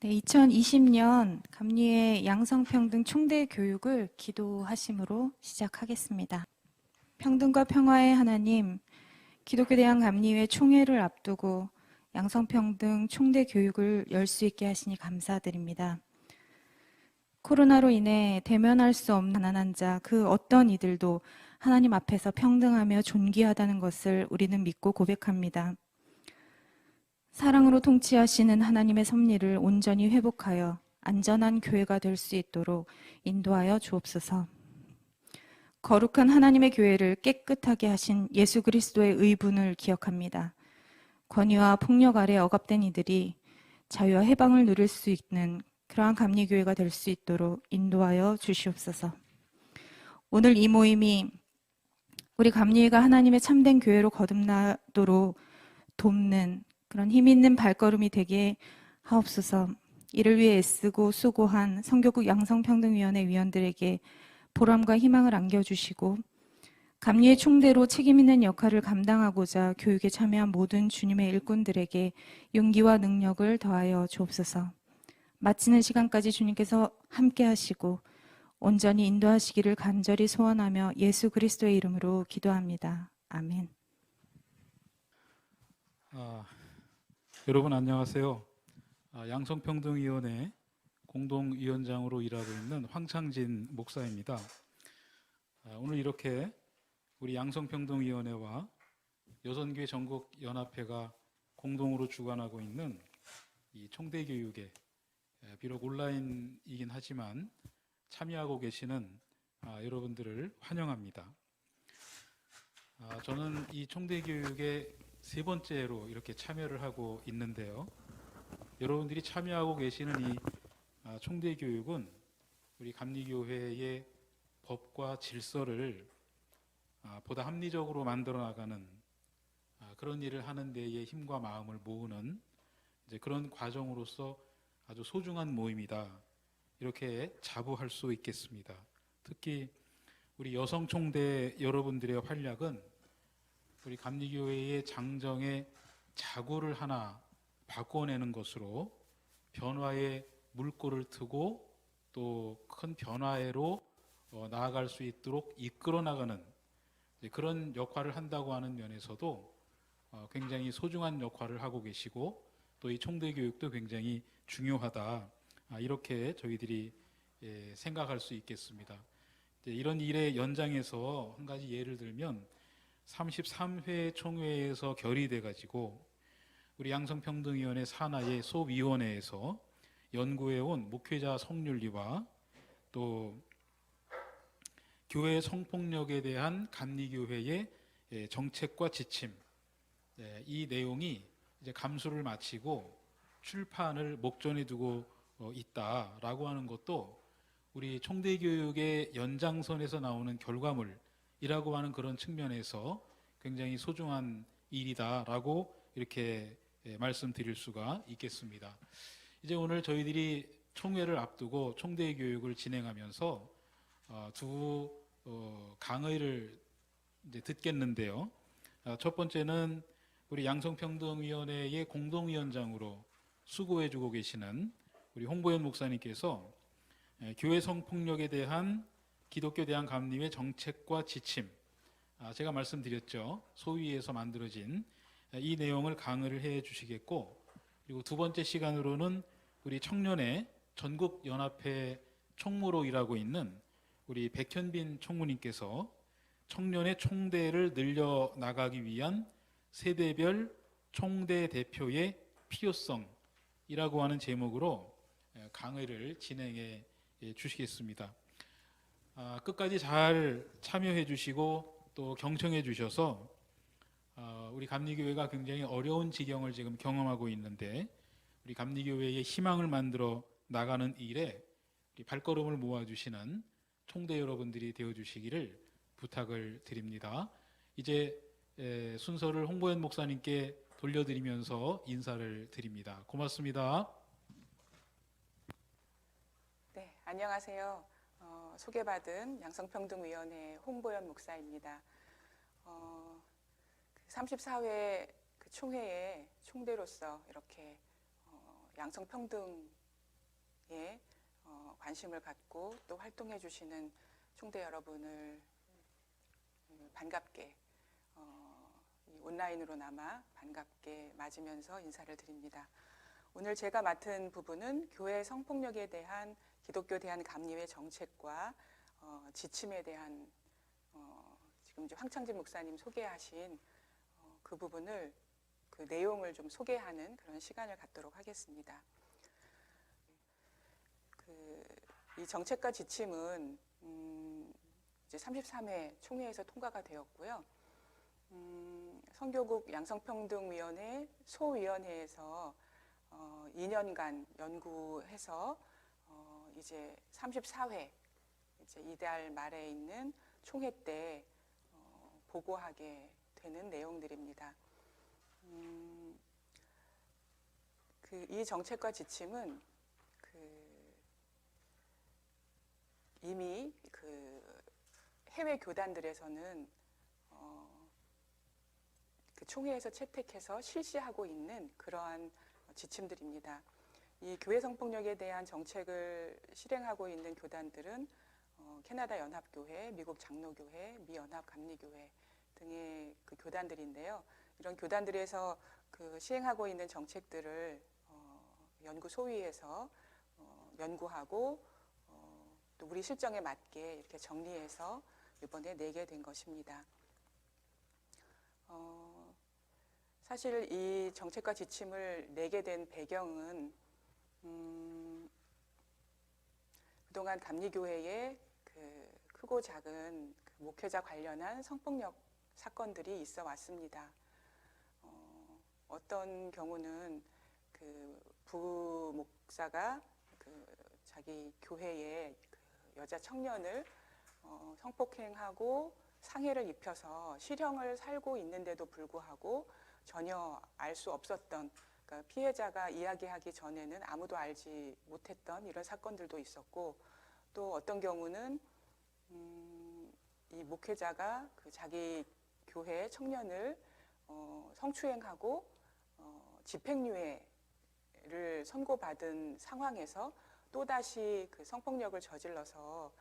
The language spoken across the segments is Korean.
네, 2020년 감리회 양성평등 총대 교육을 기도하심으로 시작하겠습니다. 평등과 평화의 하나님, 기독교 대한 감리회 총회를 앞두고 양성평등 총대 교육을 열 수 있게 하시니 감사드립니다. 코로나로 인해 대면할 수 없는 가난한 자, 그 어떤 이들도 하나님 앞에서 평등하며 존귀하다는 것을 우리는 믿고 고백합니다. 사랑으로 통치하시는 하나님의 섭리를 온전히 회복하여 안전한 교회가 될 수 있도록 인도하여 주옵소서. 거룩한 하나님의 교회를 깨끗하게 하신 예수 그리스도의 의분을 기억합니다. 권위와 폭력 아래 억압된 이들이 자유와 해방을 누릴 수 있는 그러한 감리교회가 될 수 있도록 인도하여 주시옵소서. 오늘 이 모임이 우리 감리회가 하나님의 참된 교회로 거듭나도록 돕는 그런 힘 있는 발걸음이 되게 하옵소서. 이를 위해 애쓰고 수고한 성교국 양성평등위원회 위원들에게 보람과 희망을 안겨주시고 감리의 총대로 책임 있는 역할을 감당하고자 교육에 참여한 모든 주님의 일꾼들에게 용기와 능력을 더하여 주옵소서. 마치는 시간까지 주님께서 함께 하시고 온전히 인도하시기를 간절히 소원하며 예수 그리스도의 이름으로 기도합니다. 아멘. 여러분 안녕하세요. 양성평등위원회 공동위원장으로 일하고 있는 황창진 목사입니다. 오늘 이렇게 우리 양성평등위원회와 여선교회 전국연합회가 공동으로 주관하고 있는 이 총대교육에 비록 온라인이긴 하지만 참여하고 계시는 여러분들을 환영합니다. 저는 이 총대교육에 세 번째로 이렇게 참여를 하고 있는데요. 여러분들이 참여하고 계시는 이 총대교육은 우리 감리교회의 법과 질서를 보다 합리적으로 만들어 나가는 그런 일을 하는 데에 힘과 마음을 모으는 이제 그런 과정으로서 아주 소중한 모임이다. 이렇게 자부할 수 있겠습니다. 특히 우리 여성 총대 여러분들의 활약은 우리 감리교회의 장정의 자구를 하나 바꿔내는 것으로 변화의 물꼬를 트고 또 큰 변화로 나아갈 수 있도록 이끌어 나가는 그런 역할을 한다고 하는 면에서도 굉장히 소중한 역할을 하고 계시고 또 이 총대 교육도 굉장히 중요하다. 이렇게 저희들이 생각할 수 있겠습니다. 이런 일의 연장에서 한 가지 예를 들면 33회 총회에서 결의돼 가지고 우리 양성평등위원회 산하의 소위원회에서 연구해온 목회자 성윤리와 또 교회 성폭력에 대한 감리교회의 정책과 지침, 이 내용이 이제 감수를 마치고 출판을 목전에 두고 있다라고 하는 것도 우리 총대교육의 연장선에서 나오는 결과물이라고 하는 그런 측면에서 굉장히 소중한 일이다라고 이렇게 말씀드릴 수가 있겠습니다. 이제 오늘 저희들이 총회를 앞두고 총대교육을 진행하면서 두 강의를 이제 듣겠는데요. 첫 번째는 우리 양성평등위원회의 공동위원장으로 수고해주고 계시는 우리 홍보현 목사님께서 교회 성폭력에 대한 기독교 대한 감리회 정책과 지침, 제가 말씀드렸죠. 소위에서 만들어진 이 내용을 강의를 해 주시겠고, 그리고 두 번째 시간으로는 우리 청년의 전국연합회 총무로 일하고 있는 우리 백현빈 총무님께서 청년의 총대를 늘려나가기 위한 세대별 총대 대표의 필요성이라고 하는 제목으로 강의를 진행해 주시겠습니다. 끝까지 잘 참여해 주시고 또 경청해 주셔서 우리 감리교회가 굉장히 어려운 지경을 지금 경험하고 있는데 우리 감리교회의 희망을 만들어 나가는 일에 우리 발걸음을 모아주시는 총대 여러분들이 되어주시기를 부탁을 드립니다. 이제 순서를 홍보현 목사님께 돌려드리면서 인사를 드립니다. 고맙습니다. 네, 안녕하세요. 소개받은 양성평등위원회 홍보현 목사입니다. 34회 그 총회의 총대로서 이렇게 양성평등 관심을 갖고 또 활동해 주시는 총대 여러분을 반갑게 이 온라인으로나마 반갑게 맞으면서 인사를 드립니다. 오늘 제가 맡은 부분은 교회 성폭력에 대한 기독교 대한감리회 정책과 지침에 대한 지금 이제 황창진 목사님 소개하신 그 부분을 그 내용을 좀 소개하는 그런 시간을 갖도록 하겠습니다. 이 정책과 지침은 이제 33회 총회에서 통과가 되었고요. 선교국 양성평등위원회 소위원회에서 2년간 연구해서 이제 34회 이제 이달 말에 있는 총회 때 보고하게 되는 내용들입니다. 이 정책과 지침은 이미 해외 교단들에서는 총회에서 채택해서 실시하고 있는 그러한 지침들입니다. 이 교회 성폭력에 대한 정책을 실행하고 있는 교단들은 캐나다 연합교회, 미국 장로교회, 미 연합감리교회 등의 그 교단들인데요. 이런 교단들에서 시행하고 있는 정책들을 연구소위에서 연구하고 또 우리 실정에 맞게 이렇게 정리해서 이번에 내게 된 것입니다. 사실 이 정책과 지침을 내게 된 배경은 그동안 감리교회에 크고 작은 목회자 관련한 성폭력 사건들이 있어 왔습니다. 어떤 경우는 부목사가 자기 교회에 여자 청년을 성폭행하고 상해를 입혀서 실형을 살고 있는데도 불구하고 전혀 알 수 없었던, 그러니까 피해자가 이야기하기 전에는 아무도 알지 못했던 이런 사건들도 있었고, 또 어떤 경우는 이 목회자가 자기 교회 청년을 성추행하고 집행유예를 선고받은 상황에서 또다시 성폭력을 저질러서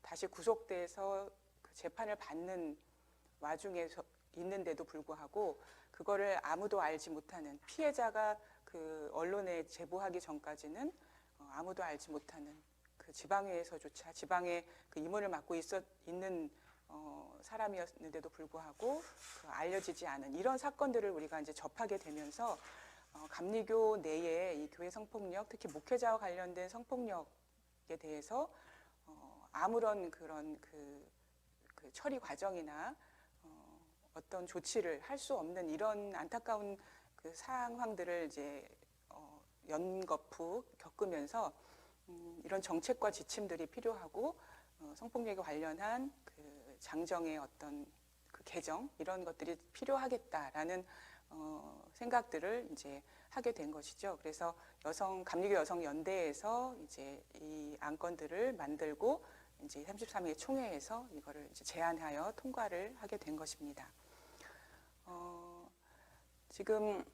다시 구속돼서 재판을 받는 와중에 있는데도 불구하고 그거를 아무도 알지 못하는, 피해자가 언론에 제보하기 전까지는 아무도 알지 못하는, 지방회에서조차 지방에 임원을 맡고 있는 사람이었는데도 불구하고 알려지지 않은 이런 사건들을 우리가 이제 접하게 되면서 감리교 내에 이 교회 성폭력, 특히 목회자와 관련된 성폭력에 대해서 아무런 그런 처리 과정이나 어떤 조치를 할 수 없는 이런 안타까운 상황들을 이제 연거푸 겪으면서 이런 정책과 지침들이 필요하고 성폭력에 관련한 장정의 어떤 개정 이런 것들이 필요하겠다라는 생각들을 이제 하게 된 것이죠. 그래서 감리교 여성연대에서 이제 이 안건들을 만들고 이제 33회 총회에서 이거를 이제 제안하여 통과를 하게 된 것입니다. 지금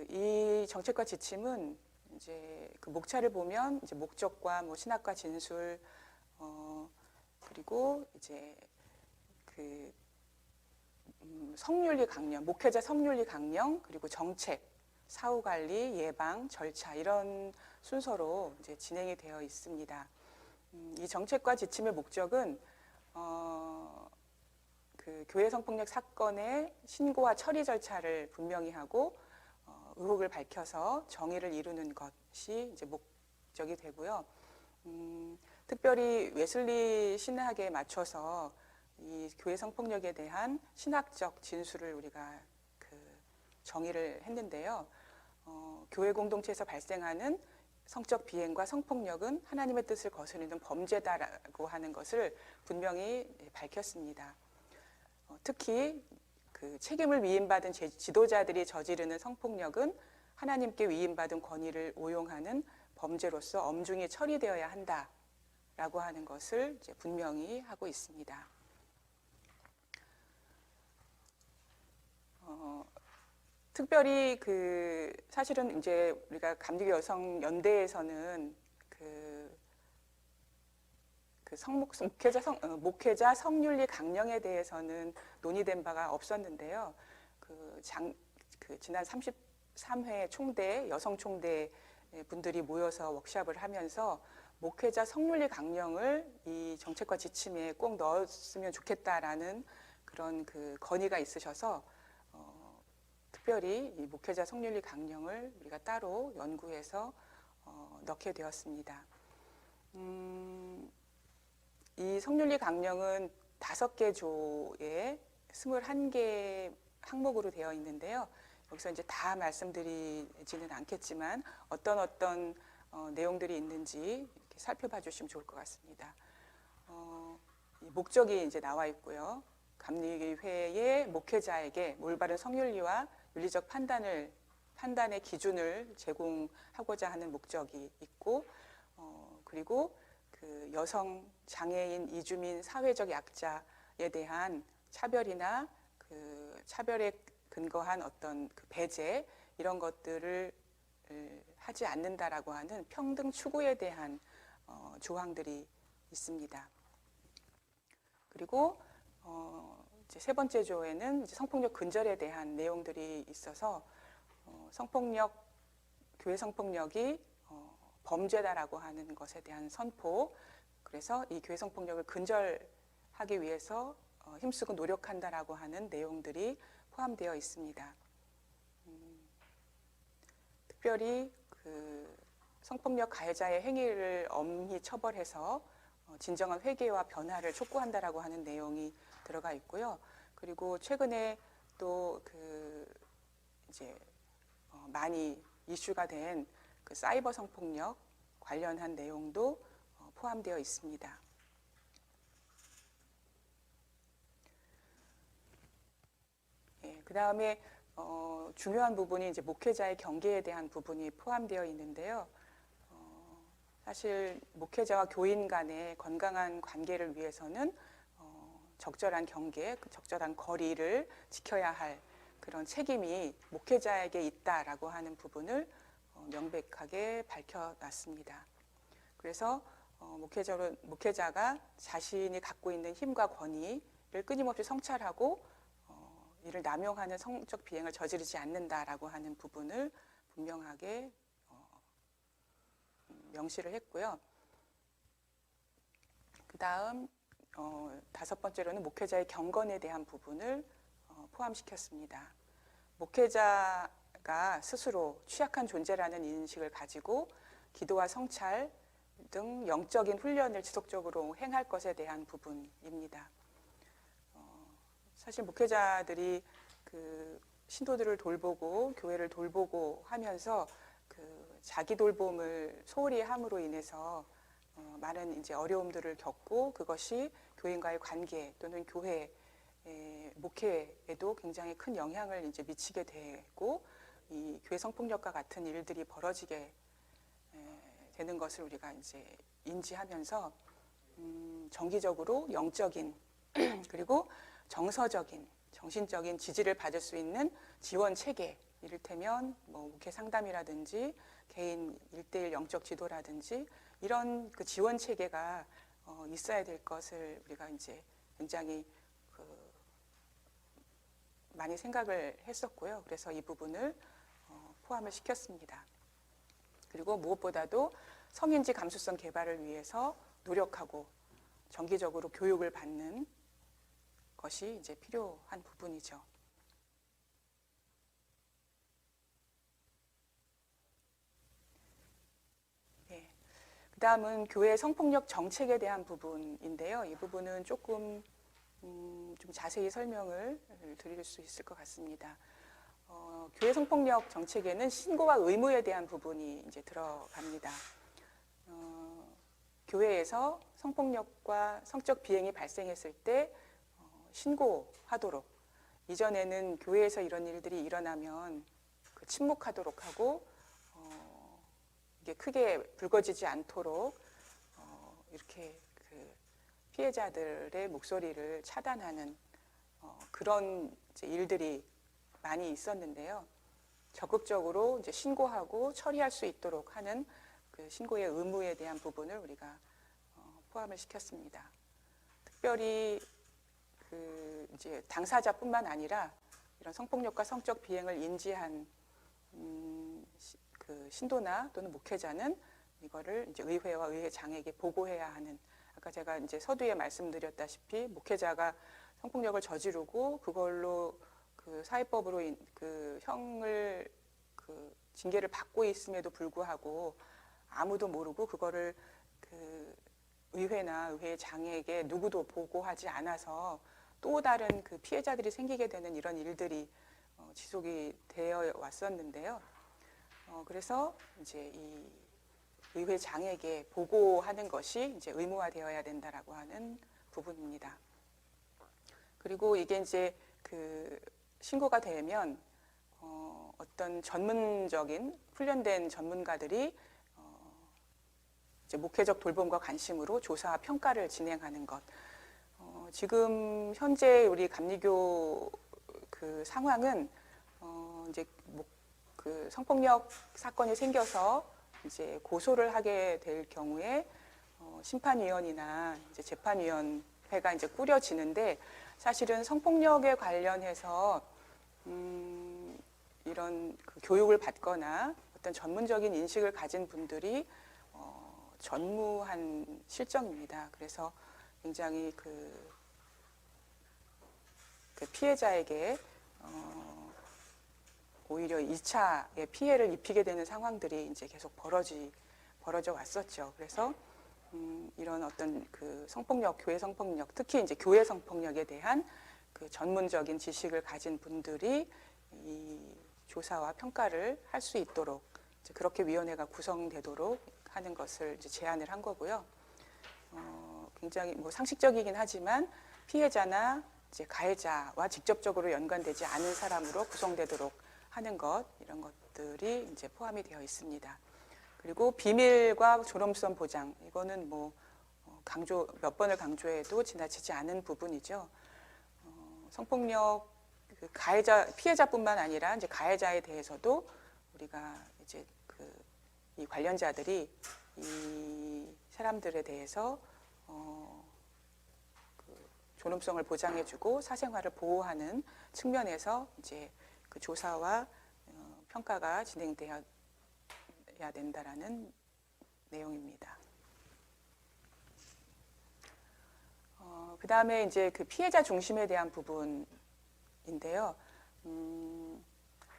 이 정책과 지침은 이제 목차를 보면 이제 목적과 신학과 진술 그리고 이제 성윤리 강령, 목회자 성윤리 강령, 그리고 정책, 사후 관리, 예방, 절차 이런 순서로 이제 진행이 되어 있습니다. 이 정책과 지침의 목적은 교회 성폭력 사건의 신고와 처리 절차를 분명히 하고 의혹을 밝혀서 정의를 이루는 것이 이제 목적이 되고요. 특별히 웨슬리 신학에 맞춰서 이 교회 성폭력에 대한 신학적 진술을 우리가 정의를 했는데요. 교회 공동체에서 발생하는 성적 비행과 성폭력은 하나님의 뜻을 거스르는 범죄다라고 하는 것을 분명히 밝혔습니다. 특히 책임을 위임받은 지도자들이 저지르는 성폭력은 하나님께 위임받은 권위를 오용하는 범죄로서 엄중히 처리되어야 한다라고 하는 것을 이제 분명히 하고 있습니다. 특별히 사실은 이제 우리가 감리교 여성 연대에서는 목회자 성윤리 강령에 대해서는 논의된 바가 없었는데요. 지난 33회 총대 여성 총대 분들이 모여서 워크숍을 하면서 목회자 성윤리 강령을 이 정책과 지침에 꼭 넣었으면 좋겠다라는 그런 건의가 있으셔서 특별히 이 목회자 성윤리 강령을 우리가 따로 연구해서 넣게 되었습니다. 이 성윤리 강령은 5개 조에 21개 항목으로 되어 있는데요. 여기서 이제 다 말씀드리지는 않겠지만 어떤 내용들이 있는지 이렇게 살펴봐 주시면 좋을 것 같습니다. 이 목적이 이제 나와 있고요. 감리회의 목회자에게 올바른 성윤리와 윤리적 판단의 기준을 제공하고자 하는 목적이 있고, 그리고 여성, 장애인, 이주민, 사회적 약자에 대한 차별이나 차별에 근거한 어떤 배제 이런 것들을 하지 않는다라고 하는 평등 추구에 대한 조항들이 있습니다. 그리고 이제 3번째 조에는 이제 성폭력 근절에 대한 내용들이 있어서 교회 성폭력이 범죄다라고 하는 것에 대한 선포, 그래서 이 교회 성폭력을 근절하기 위해서 힘쓰고 노력한다라고 하는 내용들이 포함되어 있습니다. 특별히 성폭력 가해자의 행위를 엄히 처벌해서 진정한 회개와 변화를 촉구한다라고 하는 내용이 들어가 있고요. 그리고 최근에 또 이제 많이 이슈가 된 사이버 성폭력 관련한 내용도 포함되어 있습니다. 그 다음에 중요한 부분이 이제 목회자의 경계에 대한 부분이 포함되어 있는데요. 사실 목회자와 교인 간의 건강한 관계를 위해서는 적절한 경계, 적절한 거리를 지켜야 할 그런 책임이 목회자에게 있다라고 하는 부분을 명백하게 밝혀놨습니다. 그래서 목회자가 자신이 갖고 있는 힘과 권위를 끊임없이 성찰하고 이를 남용하는 성적 비행을 저지르지 않는다라고 하는 부분을 분명하게 명시를 했고요. 그 다음 5번째로는 목회자의 경건에 대한 부분을 포함시켰습니다. 목회자가 스스로 취약한 존재라는 인식을 가지고 기도와 성찰 등 영적인 훈련을 지속적으로 행할 것에 대한 부분입니다. 사실 목회자들이 신도들을 돌보고 교회를 돌보고 하면서 자기 돌봄을 소홀히 함으로 인해서 많은 이제 어려움들을 겪고 그것이 교인과의 관계 또는 교회 목회에도 굉장히 큰 영향을 이제 미치게 되고 이 교회 성폭력과 같은 일들이 벌어지게 되는 것을 우리가 이제 인지하면서 정기적으로 영적인 그리고 정서적인 정신적인 지지를 받을 수 있는 지원 체계, 이를테면 목회 상담이라든지 개인 1:1 영적 지도라든지 이런 지원 체계가 있어야 될 것을 우리가 이제 굉장히 많이 생각을 했었고요. 그래서 이 부분을 포함을 시켰습니다. 그리고 무엇보다도 성인지 감수성 개발을 위해서 노력하고 정기적으로 교육을 받는 것이 이제 필요한 부분이죠. 네. 그 다음은 교회 성폭력 정책에 대한 부분인데요. 이 부분은 조금 좀 자세히 설명을 드릴 수 있을 것 같습니다. 교회 성폭력 정책에는 신고와 의무에 대한 부분이 이제 들어갑니다. 교회에서 성폭력과 성적 비행이 발생했을 때 신고하도록, 이전에는 교회에서 이런 일들이 일어나면 침묵하도록 하고 이게 크게 불거지지 않도록 이렇게 피해자들의 목소리를 차단하는 그런 일들이 많이 있었는데요. 적극적으로 이제 신고하고 처리할 수 있도록 하는 그 신고의 의무에 대한 부분을 우리가 포함을 시켰습니다. 특별히 그 이제 당사자뿐만 아니라 이런 성폭력과 성적 비행을 인지한 그 신도나 또는 목회자는 이거를 이제 의회와 의회 장에게 보고해야 하는, 아까 제가 이제 서두에 말씀드렸다시피 목회자가 성폭력을 저지르고 그걸로 그 사회법으로 그 형을 그 징계를 받고 있음에도 불구하고 아무도 모르고 그거를 그 의회나 의회 장에게 누구도 보고하지 않아서 또 다른 그 피해자들이 생기게 되는 이런 일들이 지속이 되어 왔었는데요. 그래서 이제 이 의회 장에게 보고하는 것이 이제 의무화되어야 된다라고 하는 부분입니다. 그리고 이게 이제 그 신고가 되면 어떤 전문적인 훈련된 전문가들이 이제 목회적 돌봄과 관심으로 조사와 평가를 진행하는 것. 지금 현재 우리 감리교 그 상황은 이제 그 성폭력 사건이 생겨서 이제 고소를 하게 될 경우에 심판위원이나 이제 재판위원회가 이제 꾸려지는데, 사실은 성폭력에 관련해서 이런 그 교육을 받거나 어떤 전문적인 인식을 가진 분들이 전무한 실정입니다. 그래서 굉장히 그 피해자에게 오히려 2차의 피해를 입히게 되는 상황들이 이제 계속 벌어져 왔었죠. 그래서 이런 어떤 그 성폭력, 교회 성폭력, 특히 이제 교회 성폭력에 대한 그 전문적인 지식을 가진 분들이 이 조사와 평가를 할 수 있도록 이제 그렇게 위원회가 구성되도록 하는 것을 이제 제안을 한 거고요. 굉장히 뭐 상식적이긴 하지만 피해자나 이제 가해자와 직접적으로 연관되지 않은 사람으로 구성되도록 하는 것, 이런 것들이 이제 포함이 되어 있습니다. 그리고 비밀과 존엄성 보장, 이거는 뭐 몇 번을 강조해도 지나치지 않은 부분이죠. 성폭력 그 피해자뿐만 아니라 이제 가해자에 대해서도 우리가 이제 이 관련자들이 이 사람들에 대해서 존엄성을 보장해주고 사생활을 보호하는 측면에서 이제 그 조사와 평가가 진행되어야 된다라는 내용입니다. 그 다음에 이제 그 피해자 중심에 대한 부분인데요.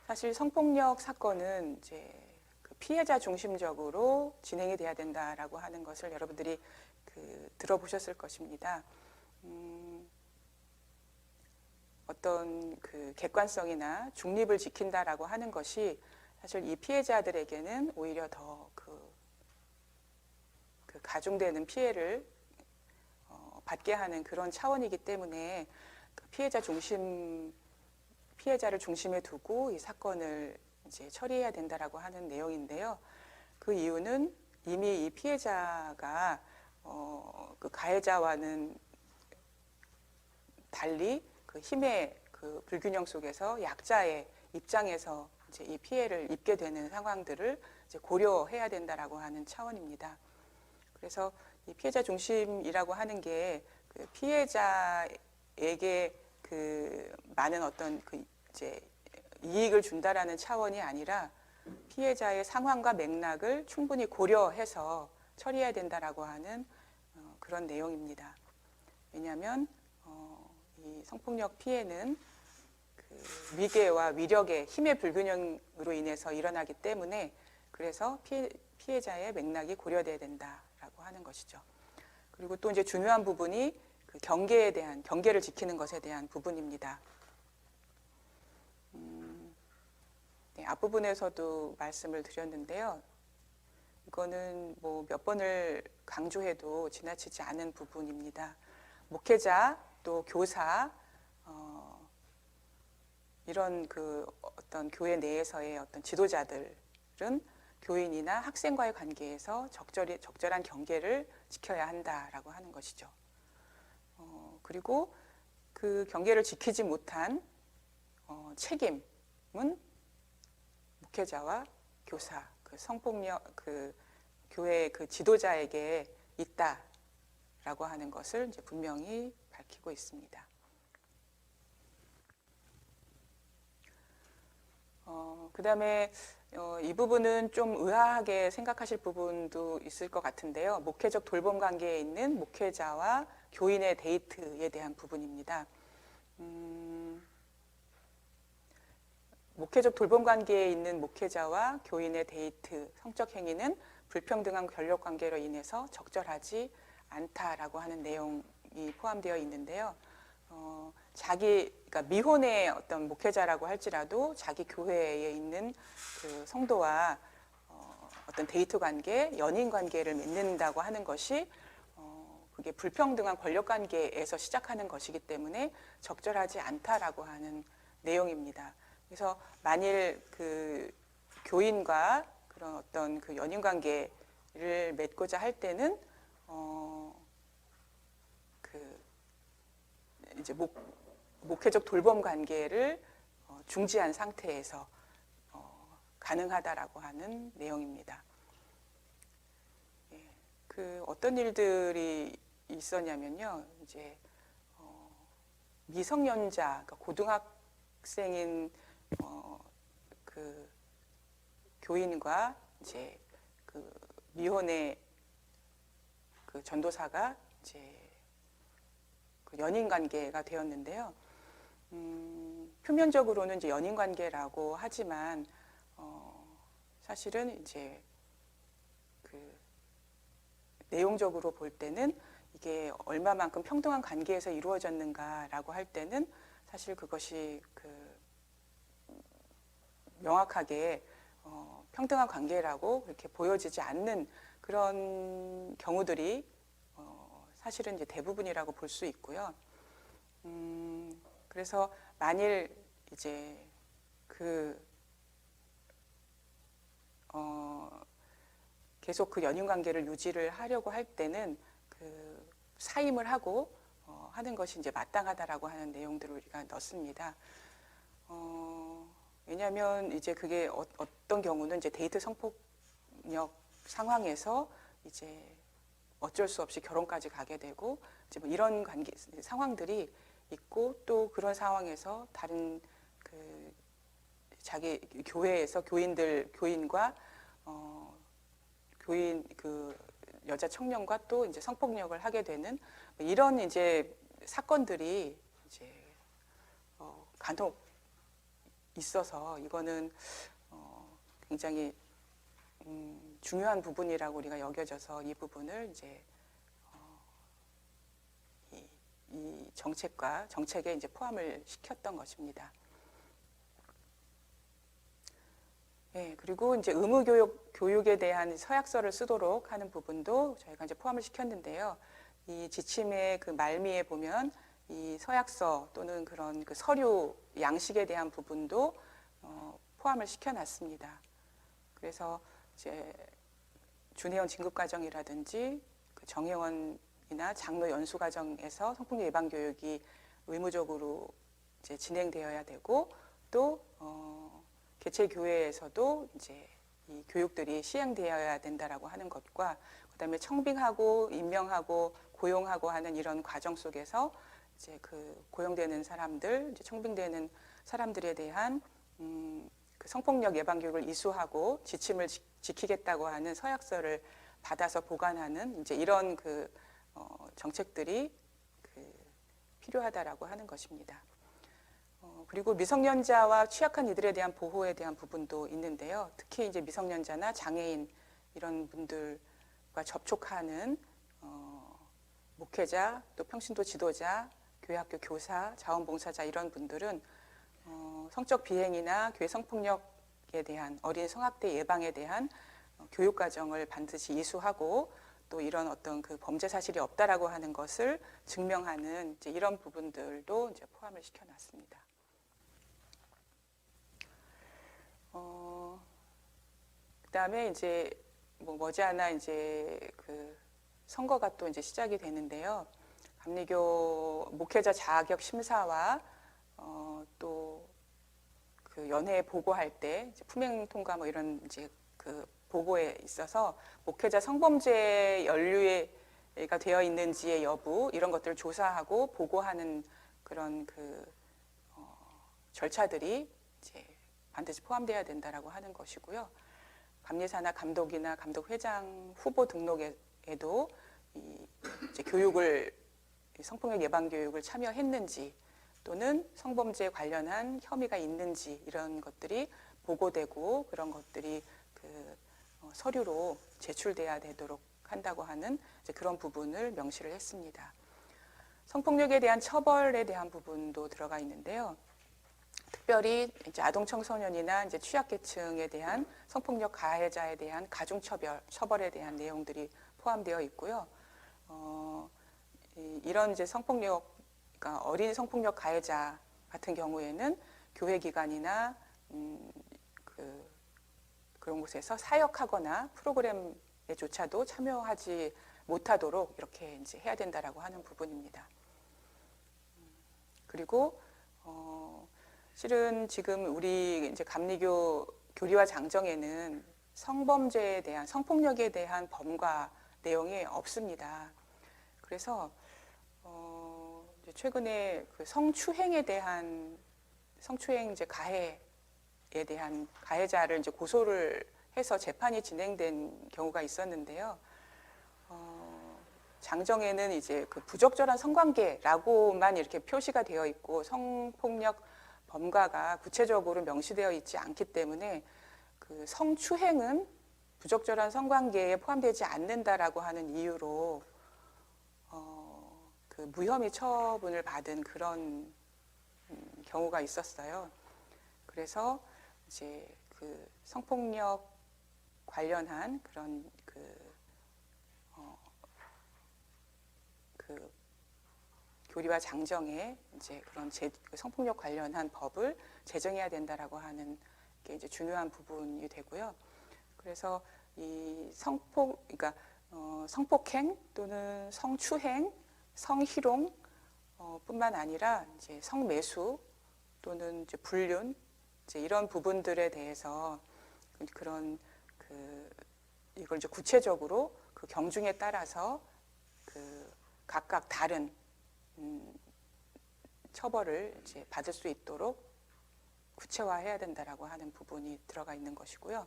사실 성폭력 사건은 이제 그 피해자 중심적으로 진행이 돼야 된다라고 하는 것을 여러분들이 들어보셨을 것입니다. 어떤 그 객관성이나 중립을 지킨다라고 하는 것이 사실 이 피해자들에게는 오히려 더 그 가중되는 피해를 받게 하는 그런 차원이기 때문에 그 피해자를 중심에 두고 이 사건을 이제 처리해야 된다라고 하는 내용인데요. 그 이유는 이미 이 피해자가 그 가해자와는 달리 그 힘의 그 불균형 속에서 약자의 입장에서 이제 이 피해를 입게 되는 상황들을 이제 고려해야 된다라고 하는 차원입니다. 그래서 이 피해자 중심이라고 하는 게 그 피해자에게 그 많은 어떤 그 이제 이익을 준다라는 차원이 아니라 피해자의 상황과 맥락을 충분히 고려해서 처리해야 된다라고 하는 그런 내용입니다. 왜냐하면 이 성폭력 피해는 그 위계와 위력의 힘의 불균형으로 인해서 일어나기 때문에 그래서 피해자의 맥락이 고려돼야 된다라고 하는 것이죠. 그리고 또 이제 중요한 부분이 그 경계를 지키는 것에 대한 부분입니다. 네, 앞부분에서도 말씀을 드렸는데요. 이거는 뭐 몇 번을 강조해도 지나치지 않은 부분입니다. 목회자 또 교사 이런 그 어떤 교회 내에서의 어떤 지도자들은 교인이나 학생과의 관계에서 적절한 경계를 지켜야 한다라고 하는 것이죠. 그리고 그 경계를 지키지 못한 책임은 목회자와 교사, 그 성폭력 그 교회 그 지도자에게 있다라고 하는 것을 이제 분명히 밝히고 있습니다. 그다음에 이 부분은 좀 의아하게 생각하실 부분도 있을 것 같은데요. 목회적 돌봄 관계에 있는 목회자와 교인의 데이트에 대한 부분입니다. 목회적 돌봄 관계에 있는 목회자와 교인의 데이트, 성적 행위는 불평등한 권력 관계로 인해서 적절하지 않다라고 하는 내용이 포함되어 있는데요. 그러니까 미혼의 어떤 목회자라고 할지라도 자기 교회에 있는 그 성도와 어떤 데이트 관계, 연인 관계를 맺는다고 하는 것이 그게 불평등한 권력 관계에서 시작하는 것이기 때문에 적절하지 않다라고 하는 내용입니다. 그래서 만일 그 교인과 그런 어떤 그 연인 관계를 맺고자 할 때는 그 이제 목회적 돌봄 관계를 중지한 상태에서 가능하다라고 하는 내용입니다. 예, 그 어떤 일들이 있었냐면요, 이제 미성년자, 그러니까 고등학생인 그 교인과 이제 그 미혼의 그 전도사가 이제 그 연인 관계가 되었는데요. 표면적으로는 이제 연인 관계라고 하지만 사실은 이제 그 내용적으로 볼 때는 이게 얼마만큼 평등한 관계에서 이루어졌는가라고 할 때는 사실 그것이 그 명확하게 평등한 관계라고 그렇게 보여지지 않는 그런 경우들이 사실은 이제 대부분이라고 볼 수 있고요. 그래서 만일 이제 그 계속 그 연인 관계를 유지를 하려고 할 때는 그 사임을 하고 하는 것이 이제 마땅하다라고 하는 내용들을 우리가 넣습니다. 왜냐하면 이제 그게 어떤 경우는 이제 데이트 성폭력 상황에서 이제 어쩔 수 없이 결혼까지 가게 되고 이제 뭐 이런 관계 상황들이 있고 또 그런 상황에서 다른 그 자기 교회에서 교인과 교인 그 여자 청년과 또 이제 성폭력을 하게 되는 이런 이제 사건들이 이제 간혹 있어서 이거는 굉장히 중요한 부분이라고 우리가 여겨져서 이 부분을 이제 이 정책에 이제 포함을 시켰던 것입니다. 네, 그리고 이제 의무 교육에 대한 서약서를 쓰도록 하는 부분도 저희가 이제 포함을 시켰는데요. 이 지침의 그 말미에 보면 이 서약서 또는 그런 그 서류 양식에 대한 부분도 포함을 시켜놨습니다. 그래서 이제 준회원 진급 과정이라든지 그 정회원이나 장로 연수 과정에서 성폭력 예방 교육이 의무적으로 이제 진행되어야 되고 또 개체 교회에서도 이제 이 교육들이 시행되어야 된다라고 하는 것과 그다음에 청빙하고 임명하고 고용하고 하는 이런 과정 속에서 이제 그 고용되는 사람들, 이제 청빙되는 사람들에 대한 그 성폭력 예방 교육을 이수하고 지침을 지키겠다고 하는 서약서를 받아서 보관하는 이제 이런 그 정책들이 그 필요하다라고 하는 것입니다. 그리고 미성년자와 취약한 이들에 대한 보호에 대한 부분도 있는데요. 특히 이제 미성년자나 장애인 이런 분들과 접촉하는 목회자, 또 평신도 지도자, 교회학교 교사, 자원봉사자 이런 분들은 성적 비행이나 교회 성폭력에 대한 어린 성학대 예방에 대한 교육 과정을 반드시 이수하고 또 이런 어떤 그 범죄 사실이 없다라고 하는 것을 증명하는 이제 이런 부분들도 이제 포함을 시켜놨습니다. 그다음에 이제 뭐 머지않아 이제 그 선거가 또 이제 시작이 되는데요. 감리교 목회자 자격 심사와 또 그 그 연회 보고할 때 이제 품행 통과 뭐 이런 이제 그 보고에 있어서 목회자 성범죄 연루가 되어 있는지의 여부 이런 것들을 조사하고 보고하는 그런 절차들이 이제 반드시 포함되어야 된다라고 하는 것이고요. 감리사나 감독이나 감독회장 후보 등록에도 이제 교육을 성폭력 예방 교육을 참여했는지 또는 성범죄에 관련한 혐의가 있는지 이런 것들이 보고되고 그런 것들이 서류로 제출돼야 되도록 한다고 하는 이제 그런 부분을 명시를 했습니다. 성폭력에 대한 처벌에 대한 부분도 들어가 있는데요. 특별히 이제 아동 청소년이나 이제 취약계층에 대한 성폭력 가해자에 대한 가중 처벌에 대한 내용들이 포함되어 있고요. 이런 이제 그러니까 어린 성폭력 가해자 같은 경우에는 교회 기관이나 그런 곳에서 사역하거나 프로그램에조차도 참여하지 못하도록 이렇게 이제 해야 된다라고 하는 부분입니다. 그리고 실은 지금 우리 이제 감리교 교리와 장정에는 성범죄에 대한 성폭력에 대한 범과 내용이 없습니다. 그래서 이제 최근에 그 성추행에 대한 성추행 이제 가해에 대한 가해자를 이제 고소를 해서 재판이 진행된 경우가 있었는데요. 장정에는 이제 그 부적절한 성관계라고만 이렇게 표시가 되어 있고 성폭력 범과가 구체적으로 명시되어 있지 않기 때문에 그 성추행은 부적절한 성관계에 포함되지 않는다라고 하는 이유로 그 무혐의 처분을 받은 그런 경우가 있었어요. 그래서 이제 그 성폭력 관련한 그런 교리와 장정에 이제 그런 성폭력 관련한 법을 제정해야 된다라고 하는 게 이제 중요한 부분이 되고요. 그래서 이 그러니까 성폭행 또는 성추행, 성희롱 뿐만 아니라 이제 성매수 또는 이제 불륜 이제 이런 부분들에 대해서 그런 이걸 이제 구체적으로 그 경중에 따라서 각각 다른 처벌을 이제 받을 수 있도록 구체화해야 된다라고 하는 부분이 들어가 있는 것이고요.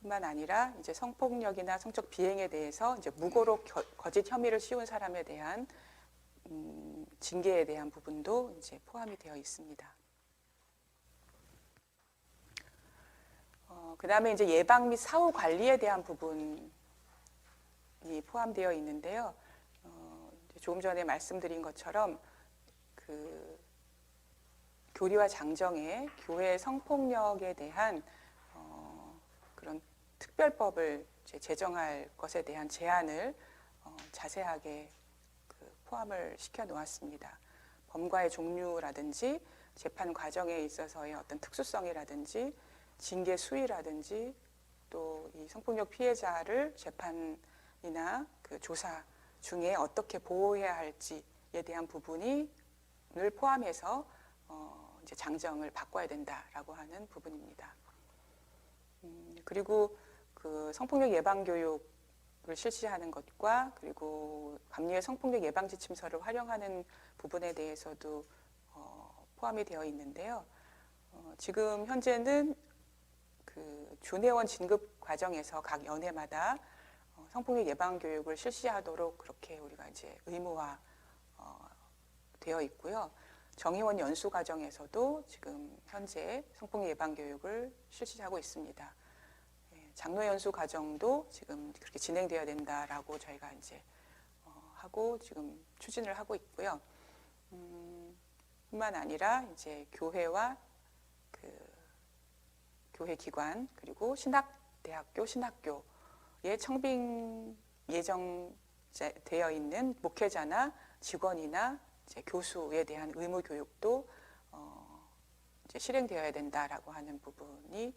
뿐만 아니라 이제 성폭력이나 성적 비행에 대해서 이제 무고로 거짓 혐의를 씌운 사람에 대한 징계에 대한 부분도 이제 포함이 되어 있습니다. 그다음에 이제 예방 및 사후 관리에 대한 부분이 포함되어 있는데요. 조금 전에 말씀드린 것처럼 그 교리와 장정에 교회 성폭력에 대한 그런 특별법을 제정할 것에 대한 제안을 자세하게 포함을 시켜 놓았습니다. 범과의 종류라든지 재판 과정에 있어서의 어떤 특수성이라든지 징계 수위라든지 또 이 성폭력 피해자를 재판이나 그 조사 중에 어떻게 보호해야 할지에 대한 부분을 포함해서 이제 장정을 바꿔야 된다라고 하는 부분입니다. 그리고 그 성폭력 예방 교육을 실시하는 것과 그리고 감리회 성폭력 예방 지침서를 활용하는 부분에 대해서도 포함이 되어 있는데요. 지금 현재는 그 준회원 진급 과정에서 각 연회마다 성폭력 예방 교육을 실시하도록 그렇게 우리가 이제 의무화 되어 있고요. 정회원 연수 과정에서도 지금 현재 성폭력 예방 교육을 실시하고 있습니다. 장로 연수 과정도 지금 그렇게 진행되어야 된다라고 저희가 이제 하고 지금 추진을 하고 있고요. 뿐만 아니라 이제 교회와 교회 기관 그리고 신학대학교, 신학교에 청빙 예정되어 있는 목회자나 직원이나 이제 교수에 대한 의무 교육도 이제 실행되어야 된다라고 하는 부분이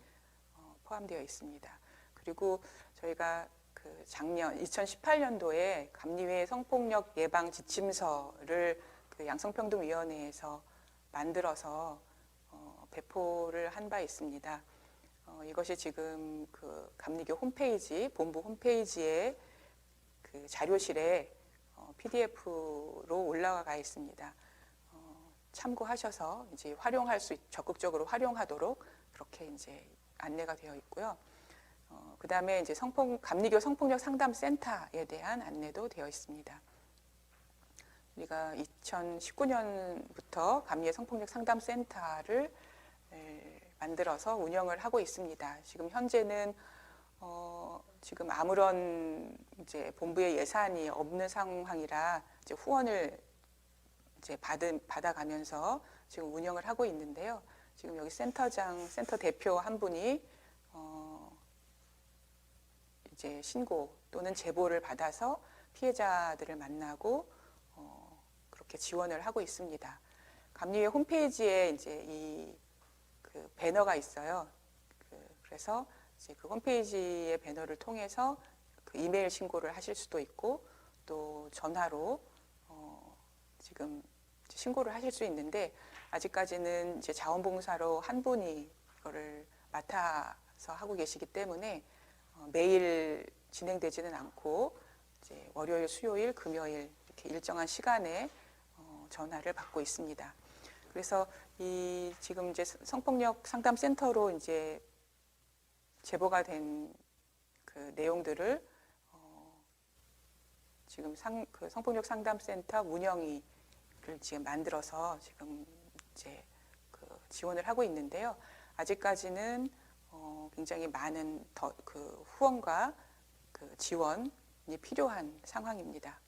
포함되어 있습니다. 그리고 저희가 그 작년 2018년도에 감리회 성폭력 예방 지침서를 그 양성평등위원회에서 만들어서 배포를 한 바 있습니다. 이것이 지금 그 감리교 홈페이지, 본부 홈페이지에 그 자료실에 PDF로 올라가 있습니다. 참고하셔서 이제 적극적으로 활용하도록 그렇게 이제 안내가 되어 있고요. 그 다음에 이제 감리교 성폭력 상담센터에 대한 안내도 되어 있습니다. 우리가 2019년부터 감리의 성폭력 상담센터를 만들어서 운영을 하고 있습니다. 지금 현재는 지금 아무런 이제 본부의 예산이 없는 상황이라 이제 후원을 이제 받아가면서 지금 운영을 하고 있는데요. 지금 여기 센터 대표 한 분이 이제 신고 또는 제보를 받아서 피해자들을 만나고 그렇게 지원을 하고 있습니다. 감리회 홈페이지에 이제 그 배너가 있어요. 그래서 이제 그 홈페이지의 배너를 통해서 그 이메일 신고를 하실 수도 있고 또 전화로 지금 신고를 하실 수 있는데 아직까지는 이제 자원봉사로 한 분이 이거를 맡아서 하고 계시기 때문에 매일 진행되지는 않고 이제 월요일, 수요일, 금요일 이렇게 일정한 시간에 전화를 받고 있습니다. 그래서 지금 이제 성폭력 상담센터로 이제 제보가 된 그 내용들을 지금 그 성폭력 상담센터 운영위를 지금 만들어서 지금 이제 그 지원을 하고 있는데요. 아직까지는 굉장히 많은 그 후원과 그 지원이 필요한 상황입니다.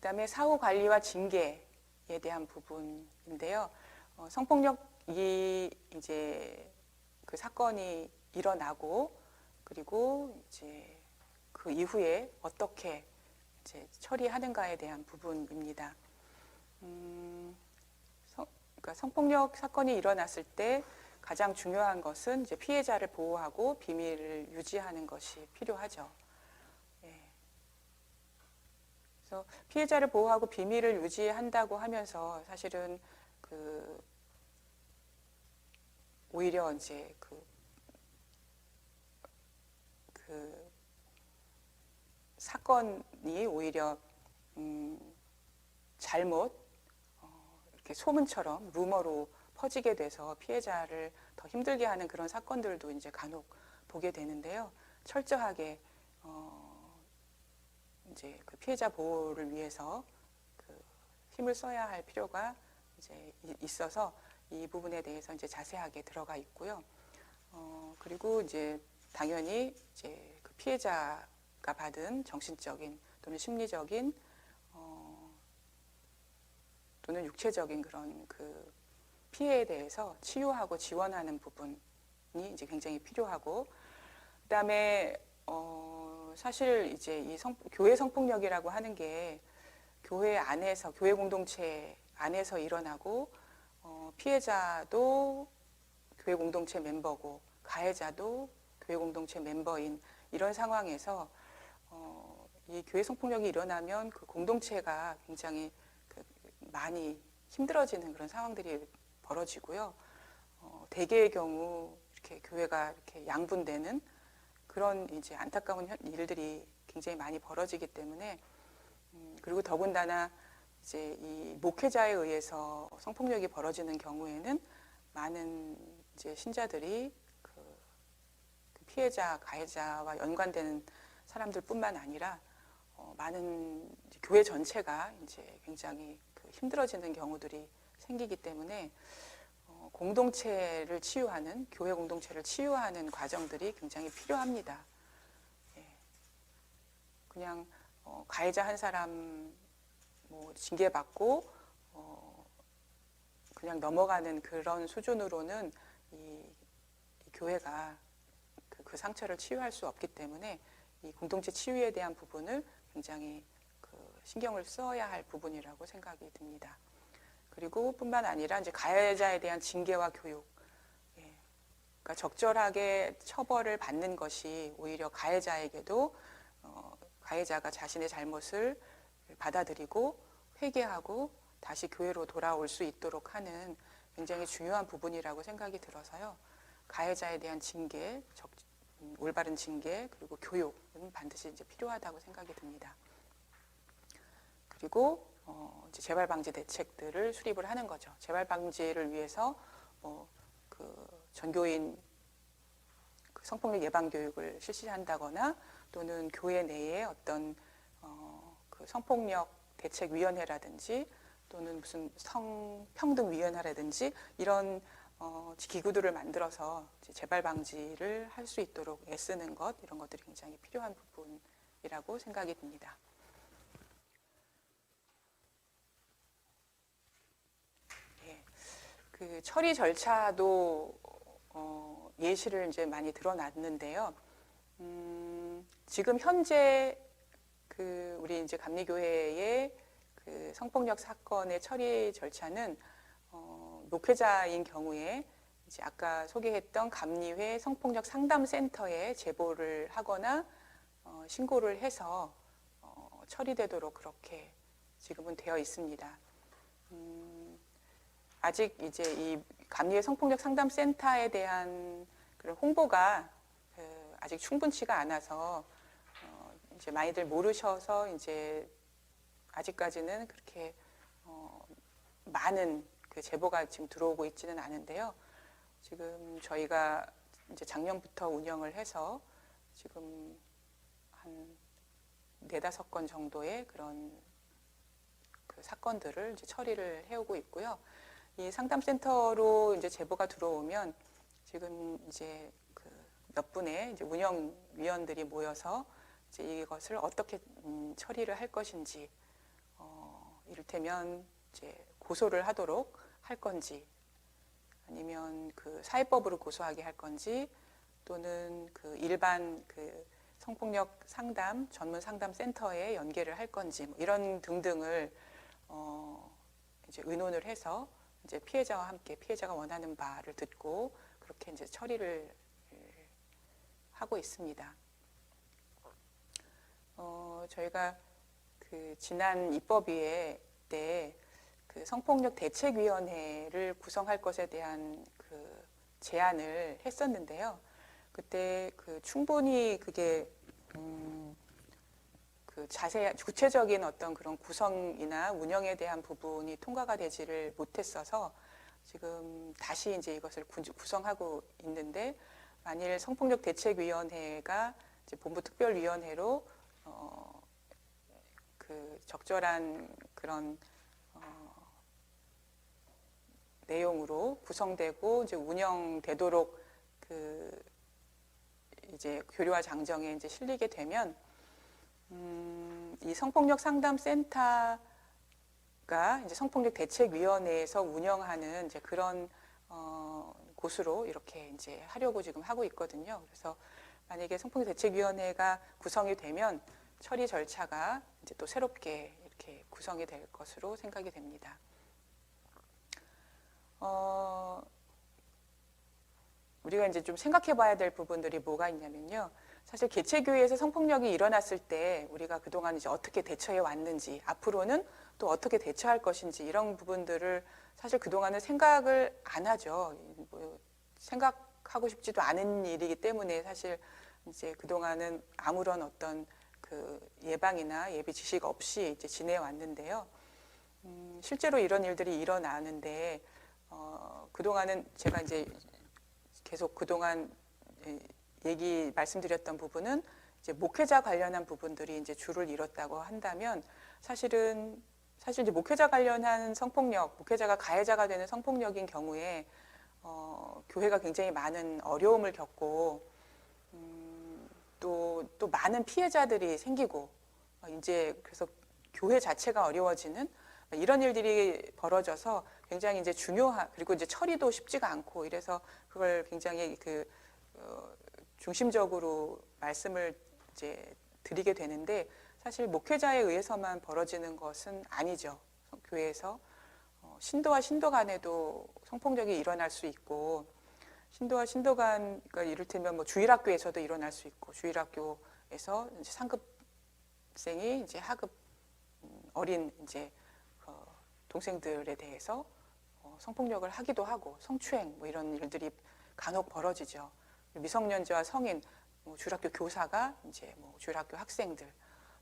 그다음에 사후 관리와 징계에 대한 부분인데요. 성폭력이 이제 그 사건이 일어나고 그리고 이제 그 이후에 어떻게 이제 처리하는가에 대한 부분입니다. 그러니까 성폭력 사건이 일어났을 때 가장 중요한 것은 이제 피해자를 보호하고 비밀을 유지하는 것이 필요하죠. 그래서 피해자를 보호하고 비밀을 유지한다고 하면서 사실은 그 오히려 이제 그 사건이 오히려 잘못 이렇게 소문처럼 루머로 퍼지게 돼서 피해자를 더 힘들게 하는 그런 사건들도 이제 간혹 보게 되는데요. 철저하게 이제 그 피해자 보호를 위해서 그 힘을 써야 할 필요가 이제 있어서 이 부분에 대해서 이제 자세하게 들어가 있고요. 그리고 이제 당연히 이제 그 피해자가 받은 정신적인 또는 심리적인 또는 육체적인 그런 그 피해에 대해서 치유하고 지원하는 부분이 이제 굉장히 필요하고, 그다음에 사실 이제 이 교회 성폭력이라고 하는 게 교회 안에서, 교회 공동체 안에서 일어나고 피해자도 교회 공동체 멤버고 가해자도 교회 공동체 멤버인 이런 상황에서 이 교회 성폭력이 일어나면 그 공동체가 굉장히 많이 힘들어지는 그런 상황들이 벌어지고요. 대개의 경우 이렇게 교회가 이렇게 양분되는 그런 이제 안타까운 일들이 굉장히 많이 벌어지기 때문에 그리고 더군다나 이제 이 목회자에 의해서 성폭력이 벌어지는 경우에는 많은 이제 신자들이 그 피해자, 가해자와 연관되는 사람들뿐만 아니라 많은 이제 교회 전체가 이제 굉장히 힘들어지는 경우들이 생기기 때문에 공동체를 치유하는, 교회 공동체를 치유하는 과정들이 굉장히 필요합니다. 그냥 가해자 한 사람 뭐 징계받고 그냥 넘어가는 그런 수준으로는 이 교회가 그 상처를 치유할 수 없기 때문에 이 공동체 치유에 대한 부분을 굉장히 신경을 써야 할 부분이라고 생각이 듭니다. 그리고 뿐만 아니라 이제 가해자에 대한 징계와 교육, 예. 그러니까 적절하게 처벌을 받는 것이 오히려 가해자에게도 가해자가 자신의 잘못을 받아들이고 회개하고 다시 교회로 돌아올 수 있도록 하는 굉장히 중요한 부분이라고 생각이 들어서요. 가해자에 대한 징계, 올바른 징계, 그리고 교육은 반드시 이제 필요하다고 생각이 듭니다. 그리고 이제 재발 방지 대책들을 수립을 하는 거죠. 재발 방지를 위해서 그 전교인 그 성폭력 예방 교육을 실시한다거나 또는 교회 내에 어떤 그 성폭력 대책위원회라든지 또는 무슨 성평등위원회라든지 이런 기구들을 만들어서 재발 방지를 할 수 있도록 애쓰는 것, 이런 것들이 굉장히 필요한 부분이라고 생각이 듭니다. 예, 그 처리 절차도 예시를 이제 많이 드러났는데요. 지금 현재 그 우리 이제 감리교회의 그 성폭력 사건의 처리 절차는 목회자인 경우에 이제 아까 소개했던 감리회 성폭력 상담센터에 제보를 하거나 신고를 해서 처리되도록 그렇게 지금은 되어 있습니다. 아직 이제 이 감리회 성폭력 상담센터에 대한 그런 홍보가 아직 충분치가 않아서 이제 많이들 모르셔서 이제 아직까지는 그렇게 많은 그 제보가 지금 들어오고 있지는 않은데요. 지금 저희가 이제 작년부터 운영을 해서 지금 한 4-5건 정도의 그런 그 사건들을 이제 처리를 해오고 있고요. 이 상담센터로 이제 제보가 들어오면 지금 이제 그 몇 분의 이제 운영위원들이 모여서 이제 이것을 어떻게 처리를 할 것인지, 이를테면 이제 고소를 하도록 할 건지, 아니면 그 사회법으로 고소하게 할 건지, 또는 그 일반 그 성폭력 상담 전문 상담 센터에 연계를 할 건지, 뭐 이런 등등을 이제 의논을 해서 이제 피해자와 함께 피해자가 원하는 바를 듣고 그렇게 이제 처리를 하고 있습니다. 저희가 그 지난 입법위에 때 그 성폭력 대책위원회를 구성할 것에 대한 그 제안을 했었는데요. 그때 그 충분히 그게 그 구체적인 어떤 그런 구성이나 운영에 대한 부분이 통과가 되지를 못했어서 지금 다시 이제 이것을 구성하고 있는데, 만일 성폭력 대책위원회가 이제 본부특별위원회로 그 적절한 그런 내용으로 구성되고 이제 운영되도록 그 이제 교류와 장정에 이제 실리게 되면 이 성폭력 상담센터가 이제 성폭력 대책위원회에서 운영하는 이제 그런 곳으로 이렇게 이제 하려고 지금 하고 있거든요. 그래서 만약에 성폭력 대책위원회가 구성이 되면 처리 절차가 이제 또 새롭게 이렇게 구성이 될 것으로 생각이 됩니다. 우리가 이제 좀 생각해 봐야 될 부분들이 뭐가 있냐면요. 사실 개체교회에서 성폭력이 일어났을 때 우리가 그동안 이제 어떻게 대처해 왔는지, 앞으로는 또 어떻게 대처할 것인지, 이런 부분들을 사실 그동안은 생각을 안 하죠. 뭐 생각하고 싶지도 않은 일이기 때문에 사실 이제 그동안은 아무런 어떤 그 예방이나 예비 지식 없이 이제 지내왔는데요. 실제로 이런 일들이 일어나는데 그동안은 제가 이제 계속 그동안 말씀드렸던 부분은 이제 목회자 관련한 부분들이 이제 줄을 이뤘다고 한다면, 사실 이제 목회자 관련한 성폭력, 목회자가 가해자가 되는 성폭력인 경우에 교회가 굉장히 많은 어려움을 겪고 또 많은 피해자들이 생기고 이제 그래서 교회 자체가 어려워지는 이런 일들이 벌어져서 굉장히 이제 그리고 이제 처리도 쉽지가 않고, 이래서 그걸 굉장히 중심적으로 말씀을 이제 드리게 되는데, 사실 목회자에 의해서만 벌어지는 것은 아니죠. 교회에서 신도와 신도 간에도 성폭력이 일어날 수 있고, 신도와 신도 간, 그러니까 이를테면 뭐 주일학교에서도 일어날 수 있고, 주일학교에서 이제 상급생이 이제 하급 어린 이제 동생들에 대해서 성폭력을 하기도 하고, 성추행 뭐 이런 일들이 간혹 벌어지죠. 미성년자와 성인, 뭐 주일학교 교사가 이제 뭐 주일학교 학생들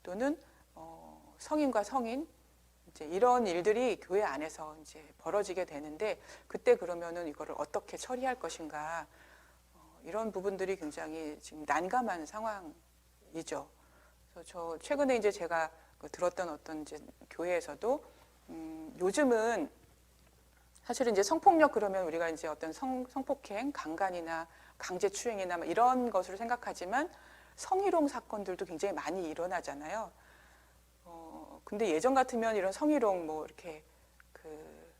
또는 성인과 성인 이제 이런 일들이 교회 안에서 이제 벌어지게 되는데, 그때 그러면은 이거를 어떻게 처리할 것인가, 이런 부분들이 굉장히 지금 난감한 상황이죠. 그래서 저 최근에 이제 제가 들었던 어떤 이제 교회에서도 요즘은 사실은 이제 성폭력 그러면 우리가 이제 어떤 성폭행, 강간이나 강제추행이나 뭐 이런 것으로 생각하지만 성희롱 사건들도 굉장히 많이 일어나잖아요. 근데 예전 같으면 이런 성희롱 뭐 이렇게 그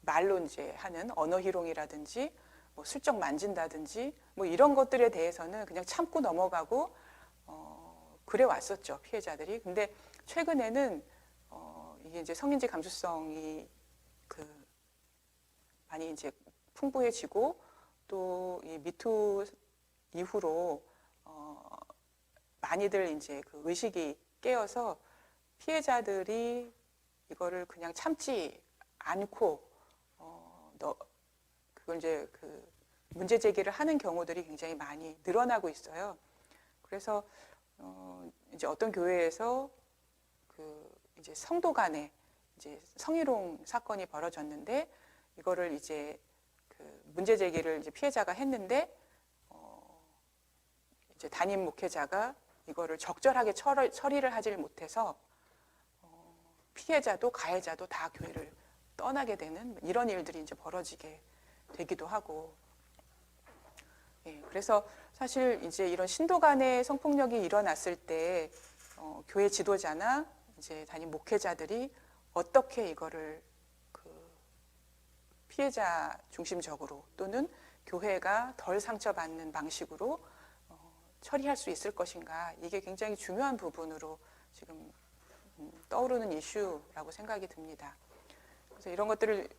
말로 이제 하는 언어희롱이라든지 뭐 슬쩍 만진다든지 뭐 이런 것들에 대해서는 그냥 참고 넘어가고 그래 왔었죠, 피해자들이. 근데 최근에는 이게 이제 성인지 감수성이 그 많이 이제 풍부해지고 또 이 미투 이후로 많이들 이제 그 의식이 깨어서 피해자들이 이거를 그냥 참지 않고 그걸 이제 그 문제 제기를 하는 경우들이 굉장히 많이 늘어나고 있어요. 그래서 이제 어떤 교회에서 그 이제 성도 간에 이제 성희롱 사건이 벌어졌는데, 이거를 이제 그 문제 제기를 이제 피해자가 했는데 이제 담임 목회자가 이거를 적절하게 처리를 하질 못해서 피해자도 가해자도 다 교회를 떠나게 되는 이런 일들이 이제 벌어지게 되기도 하고, 예, 그래서 사실 이제 이런 신도 간의 성폭력이 일어났을 때 교회 지도자나 이제 담임 목회자들이 어떻게 이거를 그 피해자 중심적으로 또는 교회가 덜 상처받는 방식으로 처리할 수 있을 것인가, 이게 굉장히 중요한 부분으로 지금 떠오르는 이슈라고 생각이 듭니다. 그래서 이런 것들을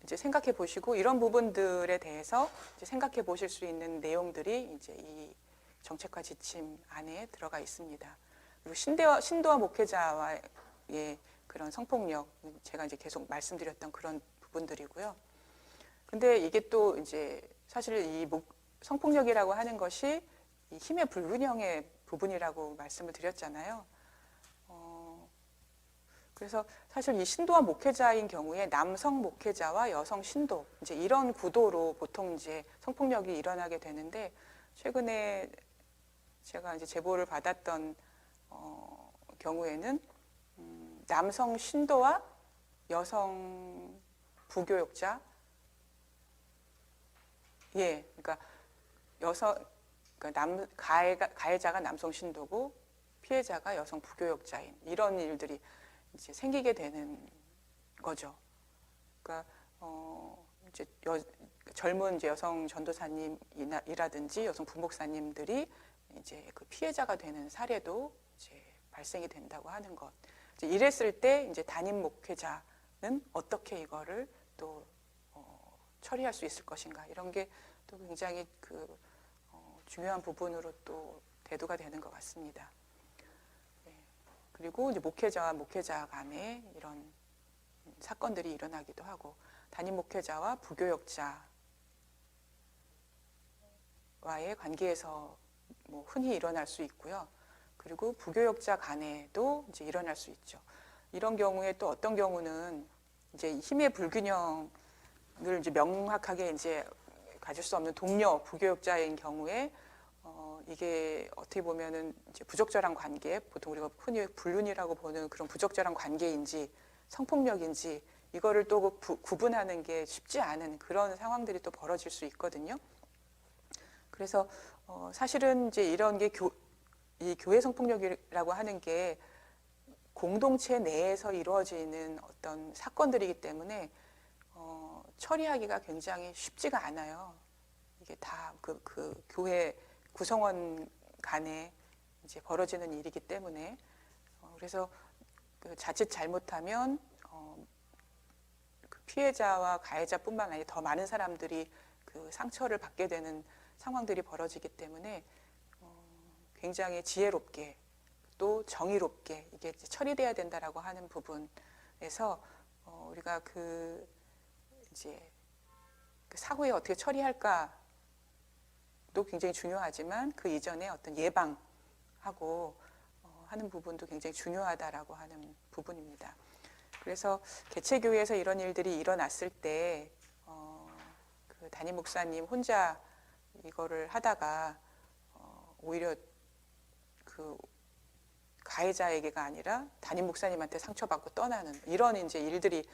이제 생각해 보시고 이런 부분들에 대해서 이제 생각해 보실 수 있는 내용들이 이제 이 정책과 지침 안에 들어가 있습니다. 그리고 신도와 목회자와의 그런 성폭력, 제가 이제 계속 말씀드렸던 그런 부분들이고요. 근데 이게 또 이제 사실 이 성폭력이라고 하는 것이 이 힘의 불균형의 부분이라고 말씀을 드렸잖아요. 그래서 사실 이 신도와 목회자인 경우에 남성 목회자와 여성 신도 이제 이런 구도로 보통 이제 성폭력이 일어나게 되는데, 최근에 제가 이제 제보를 받았던 경우에는 남성 신도와 여성 부교역자, 예, 그러니까 그러니까 가해자가 남성 신도고 피해자가 여성 부교역자인 이런 일들이 이제 생기게 되는 거죠. 그러니까 이제 젊은 이제 여성 전도사님이라든지 여성 부목사님들이 이제 그 피해자가 되는 사례도 이제 발생이 된다고 하는 것. 이제 이랬을 때 이제 담임 목회자는 어떻게 이거를 또 처리할 수 있을 것인가, 이런 게 또 굉장히 그 중요한 부분으로 또 대두가 되는 것 같습니다. 그리고 이제 목회자와 목회자 간에 이런 사건들이 일어나기도 하고, 담임 목회자와 부교역자와의 관계에서 뭐 흔히 일어날 수 있고요. 그리고 부교역자 간에도 이제 일어날 수 있죠. 이런 경우에 또 어떤 경우는 이제 힘의 불균형을 이제 명확하게 이제 가질 수 없는 동료 부교역자인 경우에 이게 어떻게 보면은 이제 부적절한 관계, 보통 우리가 흔히 불륜이라고 보는 그런 부적절한 관계인지 성폭력인지 이거를 또 구분하는 게 쉽지 않은 그런 상황들이 또 벌어질 수 있거든요. 그래서 사실은 이제 이런 게 이 교회 성폭력이라고 하는 게 공동체 내에서 이루어지는 어떤 사건들이기 때문에 처리하기가 굉장히 쉽지가 않아요. 이게 다 그 교회 구성원 간에 이제 벌어지는 일이기 때문에 그래서 그 자칫 잘못하면 그 피해자와 가해자뿐만 아니라 더 많은 사람들이 그 상처를 받게 되는 상황들이 벌어지기 때문에 굉장히 지혜롭게 또 정의롭게 이게 이제 처리돼야 된다라고 하는 부분에서 우리가 이제 그 사후에 어떻게 처리할까도 굉장히 중요하지만 그 이전에 어떤 예방하고 하는 부분도 굉장히 중요하다라고 하는 부분입니다. 그래서 개체교회에서 이런 일들이 일어났을 때 그 담임 목사님 혼자 이거를 하다가 오히려 그 가해자에게가 아니라 담임 목사님한테 상처받고 떠나는 이런 이제 일들이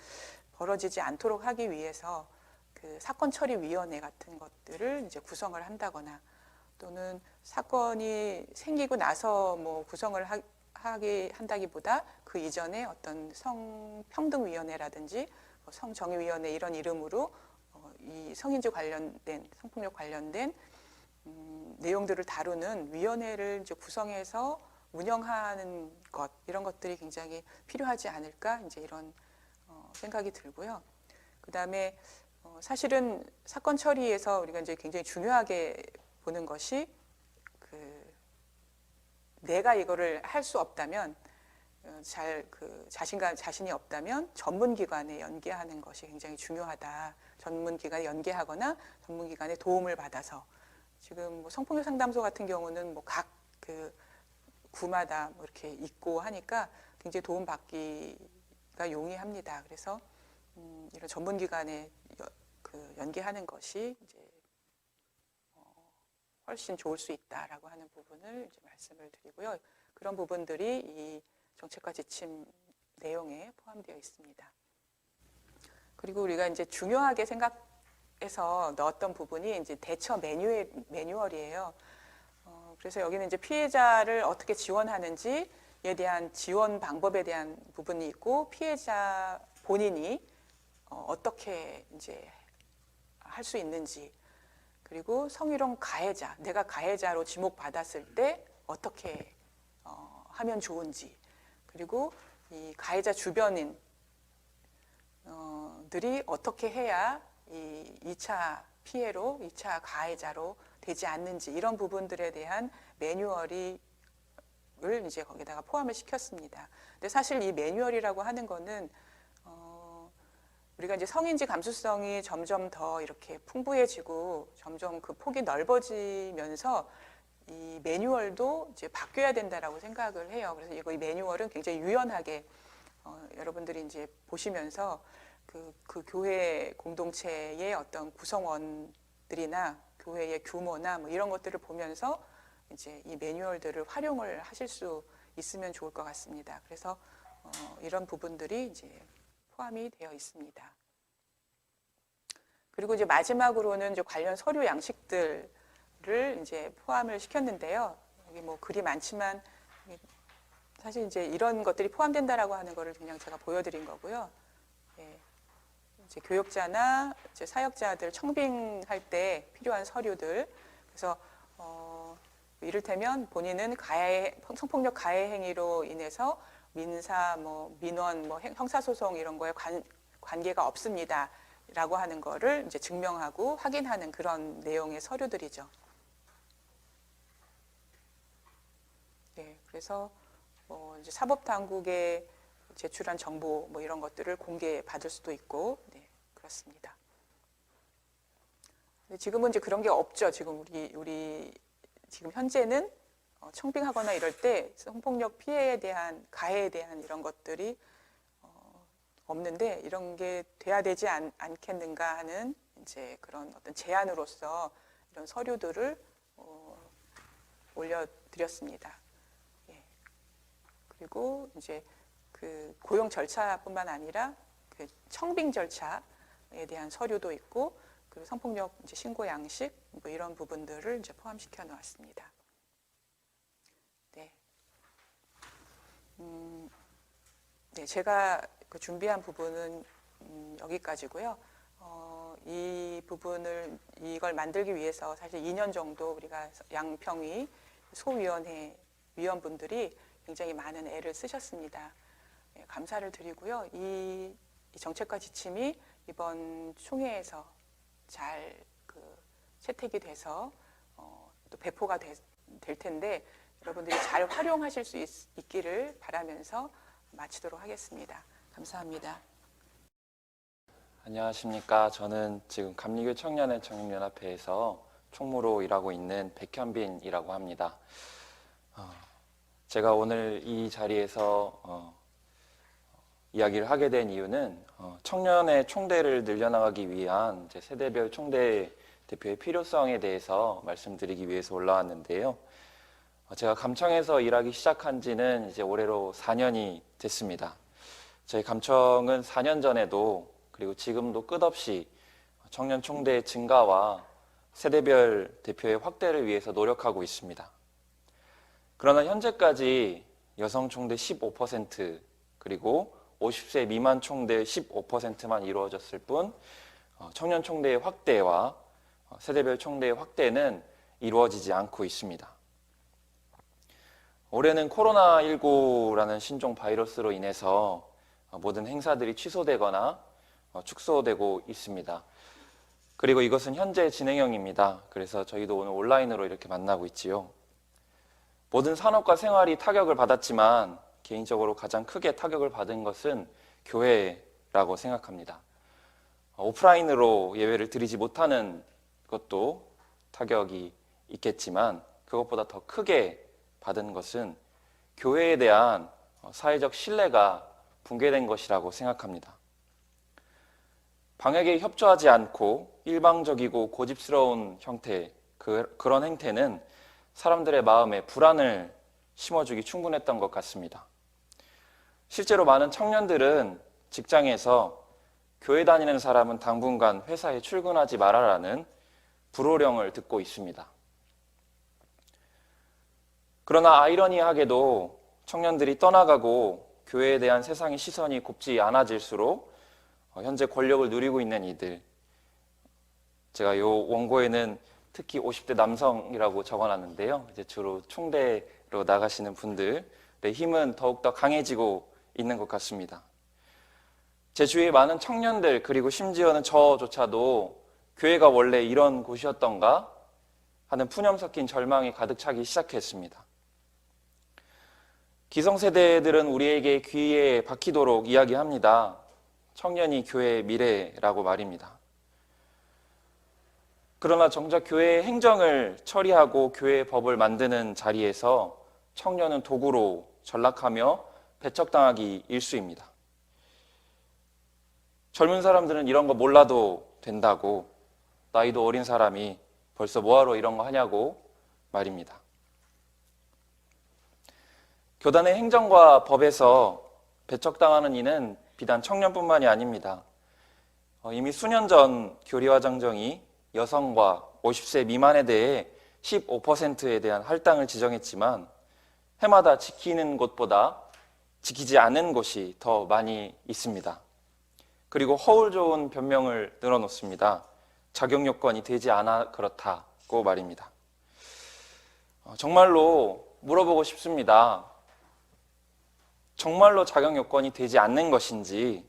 벌어지지 않도록 하기 위해서 그 사건 처리 위원회 같은 것들을 이제 구성을 한다거나 또는 사건이 생기고 나서 뭐 구성을 하게 한다기보다 그 이전에 어떤 성평등위원회라든지 성정의위원회 이런 이름으로 이 성인지 관련된 성폭력 관련된 내용들을 다루는 위원회를 이제 구성해서 운영하는 것 이런 것들이 굉장히 필요하지 않을까 이제 이런 생각이 들고요. 그다음에 사실은 사건 처리에서 우리가 이제 굉장히 중요하게 보는 것이 내가 이거를 할 수 없다면 자신이 없다면 전문기관에 연계하는 것이 굉장히 중요하다. 전문기관에 연계하거나 전문기관의 도움을 받아서 지금 뭐 성폭력 상담소 같은 경우는 뭐 각 그 구마다 뭐 이렇게 있고 하니까 굉장히 도움 받기가 용이합니다. 그래서 이런 전문기관에 연계하는 것이 이제 훨씬 좋을 수 있다라고 하는 부분을 이제 말씀을 드리고요. 그런 부분들이 이 정책과 지침 내용에 포함되어 있습니다. 그리고 우리가 이제 중요하게 생각해서 넣었던 부분이 이제 대처 매뉴얼이에요. 그래서 여기는 이제 피해자를 어떻게 지원하는지에 대한 지원 방법에 대한 부분이 있고 피해자 본인이 어떻게 이제 할 수 있는지 그리고 성희롱 가해자, 내가 가해자로 지목받았을 때 어떻게 하면 좋은지 그리고 이 가해자 주변인들이 어떻게 해야 이 2차 피해로, 2차 가해자로 되지 않는지 이런 부분들에 대한 매뉴얼을 이제 거기다가 포함을 시켰습니다. 근데 사실 이 매뉴얼이라고 하는 거는 우리가 이제 성인지 감수성이 점점 더 이렇게 풍부해지고 점점 그 폭이 넓어지면서 이 매뉴얼도 이제 바뀌어야 된다라고 생각을 해요. 그래서 이 매뉴얼은 굉장히 유연하게 여러분들이 이제 보시면서 그 교회 공동체의 어떤 구성원들이나 교회의 규모나 뭐 이런 것들을 보면서 이제 이 매뉴얼들을 활용을 하실 수 있으면 좋을 것 같습니다. 그래서 이런 부분들이 이제 포함이 되어 있습니다. 그리고 이제 마지막으로는 이제 관련 서류 양식들을 이제 포함을 시켰는데요. 여기 뭐 글이 많지만 사실 이제 이런 것들이 포함된다라고 하는 거를 그냥 제가 보여드린 거고요. 예. 이제 교역자나 이제 사역자들 청빙할 때 필요한 서류들. 그래서 이를테면 본인은 성폭력 가해 행위로 인해서 민사, 뭐 민원, 뭐 형사소송 이런 거에 관계가 없습니다라고 하는 거를 이제 증명하고 확인하는 그런 내용의 서류들이죠. 네, 그래서 이제 사법당국에 제출한 정보 뭐 이런 것들을 공개받을 수도 있고, 네, 그렇습니다. 근데 지금은 이제 그런 게 없죠. 지금 우리 지금 현재는 청빙하거나 이럴 때 성폭력 피해에 대한 가해에 대한 이런 것들이 없는데 이런 게 돼야 되지 않겠는가 하는 이제 그런 어떤 제안으로서 이런 서류들을 올려드렸습니다. 예. 그리고 이제 그 고용 절차뿐만 아니라 그 청빙 절차에 대한 서류도 있고 그리고 성폭력 이제 신고 양식 뭐 이런 부분들을 이제 포함시켜 놓았습니다. 네. 네, 제가 그 준비한 부분은 여기까지고요. 이 부분을 이걸 만들기 위해서 사실 2년 정도 우리가 양평위 소위원회 위원분들이 굉장히 많은 애를 쓰셨습니다. 네, 감사를 드리고요. 이 정책과 지침이 이번 총회에서 잘 채택이 돼서 또 배포가 될 텐데 여러분들이 잘 활용하실 수 있기를 바라면서 마치도록 하겠습니다. 감사합니다. 안녕하십니까. 저는 지금 감리교 청년의 청년연합회에서 총무로 일하고 있는 백현빈이라고 합니다. 제가 오늘 이 자리에서 이야기를 하게 된 이유는 청년의 총대를 늘려나가기 위한 이제 세대별 총대 대표의 필요성에 대해서 말씀드리기 위해서 올라왔는데요. 제가 감청에서 일하기 시작한 지는 이제 올해로 4년이 됐습니다. 저희 감청은 4년 전에도 그리고 지금도 끝없이 청년 총대의 증가와 세대별 대표의 확대를 위해서 노력하고 있습니다. 그러나 현재까지 여성 총대 15% 그리고 50세 미만 총대 15%만 이루어졌을 뿐 청년 총대의 확대와 세대별 총대의 확대는 이루어지지 않고 있습니다. 올해는 코로나19라는 신종 바이러스로 인해서 모든 행사들이 취소되거나 축소되고 있습니다. 그리고 이것은 현재 진행형입니다. 그래서 저희도 오늘 온라인으로 이렇게 만나고 있지요. 모든 산업과 생활이 타격을 받았지만 개인적으로 가장 크게 타격을 받은 것은 교회라고 생각합니다. 오프라인으로 예배를 드리지 못하는 것도 타격이 있겠지만 그것보다 더 크게 받은 것은 교회에 대한 사회적 신뢰가 붕괴된 것이라고 생각합니다. 방역에 협조하지 않고 일방적이고 고집스러운 형태, 그런 행태는 사람들의 마음에 불안을 심어주기 충분했던 것 같습니다. 실제로 많은 청년들은 직장에서 교회 다니는 사람은 당분간 회사에 출근하지 말아라는 불호령을 듣고 있습니다. 그러나 아이러니하게도 청년들이 떠나가고 교회에 대한 세상의 시선이 곱지 않아질수록 현재 권력을 누리고 있는 이들, 제가 이 원고에는 특히 50대 남성이라고 적어놨는데요. 이제 주로 총대로 나가시는 분들의 힘은 더욱더 강해지고 있는 것 같습니다. 제 주위에 많은 청년들 그리고 심지어는 저조차도 교회가 원래 이런 곳이었던가 하는 푸념 섞인 절망이 가득 차기 시작했습니다. 기성세대들은 우리에게 귀에 박히도록 이야기합니다. 청년이 교회의 미래라고 말입니다. 그러나 정작 교회의 행정을 처리하고 교회의 법을 만드는 자리에서 청년은 도구로 전락하며 배척당하기 일쑤입니다. 젊은 사람들은 이런 거 몰라도 된다고, 나이도 어린 사람이 벌써 뭐하러 이런 거 하냐고 말입니다. 교단의 행정과 법에서 배척당하는 이는 비단 청년뿐만이 아닙니다. 이미 수년 전 교리화장정이 여성과 50세 미만에 대해 15%에 대한 할당을 지정했지만 해마다 지키는 곳보다 지키지 않은 곳이 더 많이 있습니다. 그리고 허울 좋은 변명을 늘어놓습니다. 자격 요건이 되지 않아 그렇다고 말입니다. 정말로 물어보고 싶습니다. 정말로 자격 요건이 되지 않는 것인지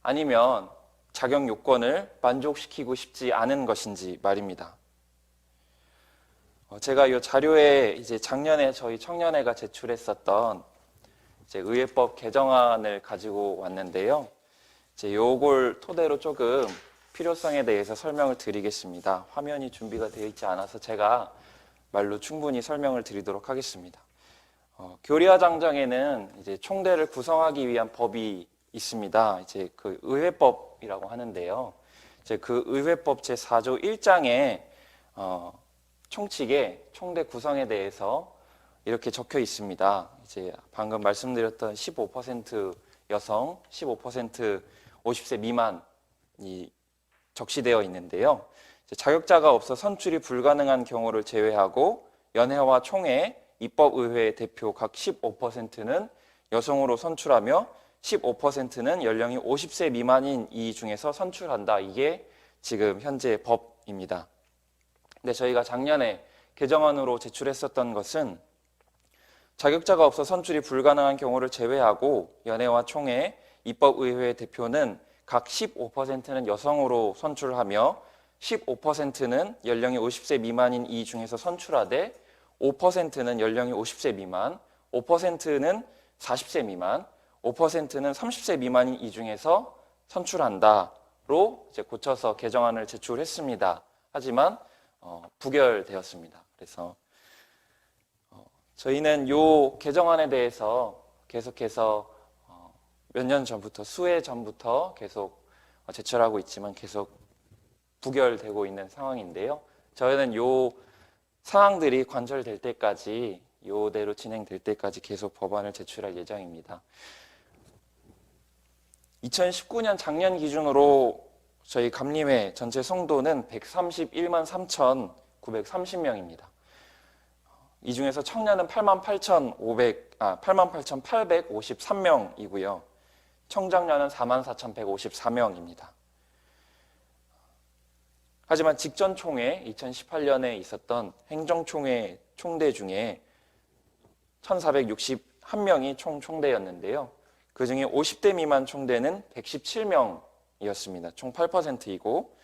아니면 자격 요건을 만족시키고 싶지 않은 것인지 말입니다. 제가 이 자료에 이제 작년에 저희 청년회가 제출했었던 이제 의회법 개정안을 가지고 왔는데요. 이제 요걸 토대로 조금 필요성에 대해서 설명을 드리겠습니다. 화면이 준비가 되어 있지 않아서 제가 말로 충분히 설명을 드리도록 하겠습니다. 교리화장정에는 이제 총대를 구성하기 위한 법이 있습니다. 이제 그 의회법이라고 하는데요. 이제 그 의회법 제4조 1장에 총칙에 총대 구성에 대해서 이렇게 적혀 있습니다. 이제 방금 말씀드렸던 15% 여성, 15% 50세 미만이 적시되어 있는데요. 이제 자격자가 없어 선출이 불가능한 경우를 제외하고 연회와 총회, 입법의회 대표 각 15%는 여성으로 선출하며 15%는 연령이 50세 미만인 이 중에서 선출한다. 이게 지금 현재 법입니다. 근데 저희가 작년에 개정안으로 제출했었던 것은 자격자가 없어 선출이 불가능한 경우를 제외하고 연회와 총회, 입법의회 대표는 각 15%는 여성으로 선출하며 15%는 연령이 50세 미만인 이 중에서 선출하되 5%는 연령이 50세 미만, 5%는 40세 미만, 5%는 30세 미만인 이 중에서 선출한다로 이제 고쳐서 개정안을 제출했습니다. 하지만 부결되었습니다. 그래서 저희는 이 개정안에 대해서 계속해서 몇 년 전부터, 수해 전부터 계속 제출하고 있지만 계속 부결되고 있는 상황인데요. 저희는 이 상황들이 관철될 때까지, 이대로 진행될 때까지 계속 법안을 제출할 예정입니다. 2019년 작년 기준으로 저희 감리회 전체 성도는 131만 3,930명입니다. 이 중에서 청년은 88,853명이고요. 청장년은 44,154명입니다. 하지만 직전 총회 2018년에 있었던 행정총회 총대 중에 1,461명이 총대였는데요. 그중에 50대 미만 총대는 117명이었습니다. 총 8%이고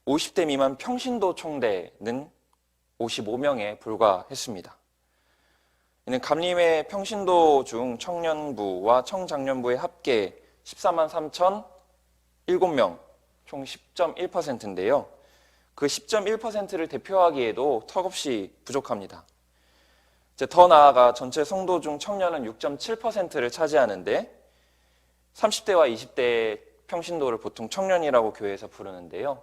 50대 미만 평신도 총대는 55명에 불과했습니다. 이는 감리회 평신도 중 청년부와 청장년부의 합계 14만 3,007명, 총 10.1%인데요. 그 10.1%를 대표하기에도 턱없이 부족합니다. 더 나아가 전체 성도 중 청년은 6.7%를 차지하는데 30대와 20대 평신도를 보통 청년이라고 교회에서 부르는데요.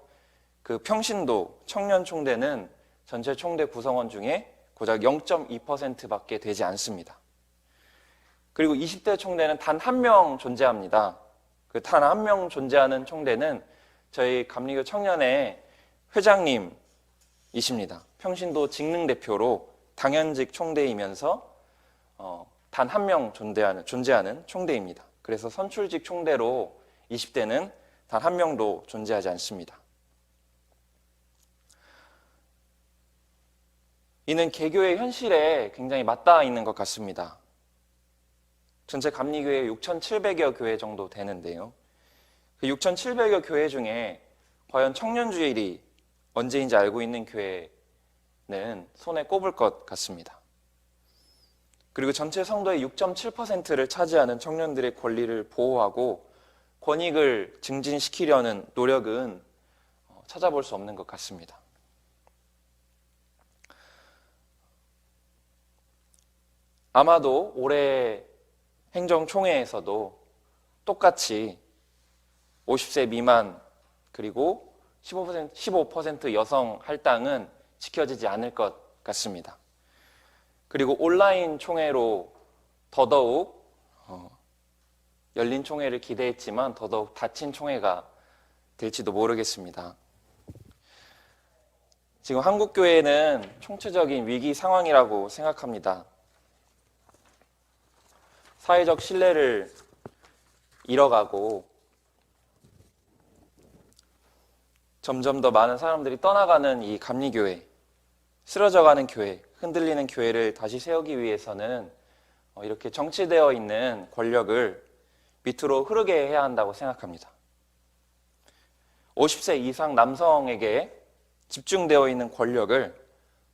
그 평신도, 청년 총대는 전체 총대 구성원 중에 고작 0.2%밖에 되지 않습니다. 그리고 20대 총대는 단 한 명 존재합니다. 그 단 한 명 존재하는 총대는 저희 감리교 청년의 회장님이십니다. 평신도 직능대표로 당연직 총대이면서 단 한 명 존재하는 총대입니다. 그래서 선출직 총대로 20대는 단 한 명도 존재하지 않습니다. 이는 개교의 현실에 굉장히 맞닿아 있는 것 같습니다. 전체 감리교회 6,700여 교회 정도 되는데요. 그 6,700여 교회 중에 과연 청년주일이 언제인지 알고 있는 교회는 손에 꼽을 것 같습니다. 그리고 전체 성도의 6.7%를 차지하는 청년들의 권리를 보호하고 권익을 증진시키려는 노력은 찾아볼 수 없는 것 같습니다. 아마도 올해 행정총회에서도 똑같이 50세 미만 그리고 15% 여성 할당은 지켜지지 않을 것 같습니다. 그리고 온라인 총회로 더더욱 열린 총회를 기대했지만 더더욱 닫힌 총회가 될지도 모르겠습니다. 지금 한국교회는 총체적인 위기 상황이라고 생각합니다. 사회적 신뢰를 잃어가고 점점 더 많은 사람들이 떠나가는 이 감리교회, 쓰러져가는 교회, 흔들리는 교회를 다시 세우기 위해서는 이렇게 정치되어 있는 권력을 밑으로 흐르게 해야 한다고 생각합니다. 50세 이상 남성에게 집중되어 있는 권력을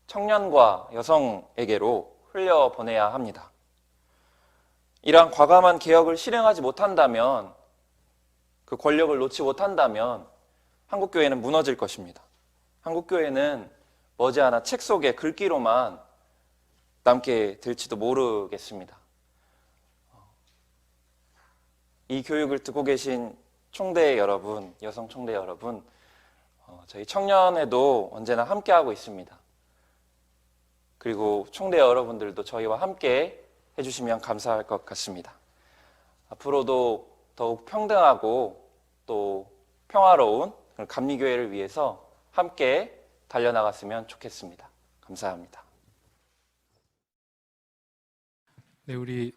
청년과 여성에게로 흘려보내야 합니다. 이러한 과감한 개혁을 실행하지 못한다면, 그 권력을 놓지 못한다면 한국교회는 무너질 것입니다. 한국교회는 머지않아 책 속의 글귀로만 남게 될지도 모르겠습니다. 이 교육을 듣고 계신 총대 여러분, 여성 총대 여러분, 저희 청년회도 언제나 함께하고 있습니다. 그리고 총대 여러분들도 저희와 함께 해주시면 감사할 것 같습니다. 앞으로도 더욱 평등하고 또 평화로운 감리교회를 위해서 함께 달려나갔으면 좋겠습니다. 감사합니다. 네, 우리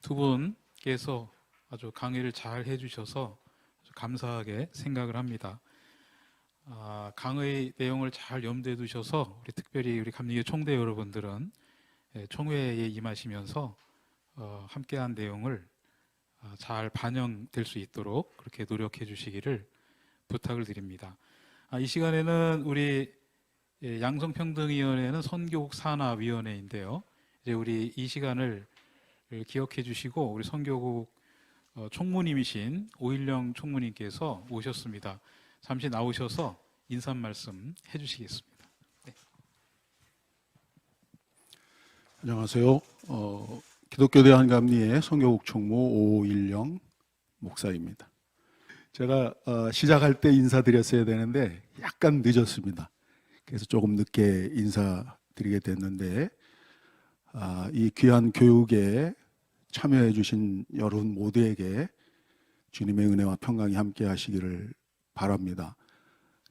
두 분께서 아주 강의를 잘 해주셔서 아주 감사하게 생각을 합니다. 강의 내용을 잘 염두에 두셔서 특별히 우리 감리교 총대 여러분들은 총회에 임하시면서 함께한 내용을 잘 반영될 수 있도록 그렇게 노력해 주시기를 부탁을 드립니다. 이 시간에는 우리 양성평등위원회는 선교국 산하위원회인데요. 이제 우리 이 시간을 기억해 주시고 우리 선교국 총무님이신 오일령 총무님께서 오셨습니다. 잠시 나오셔서 인사 말씀 해주시겠습니다. 네. 안녕하세요. 기독교대 한감리의 선교국 총무 오일령 목사입니다. 제가 시작할 때 인사드렸어야 되는데 약간 늦었습니다. 그래서 조금 늦게 인사드리게 됐는데 이 귀한 교육에 참여해 주신 여러분 모두에게 주님의 은혜와 평강이 함께 하시기를 바랍니다.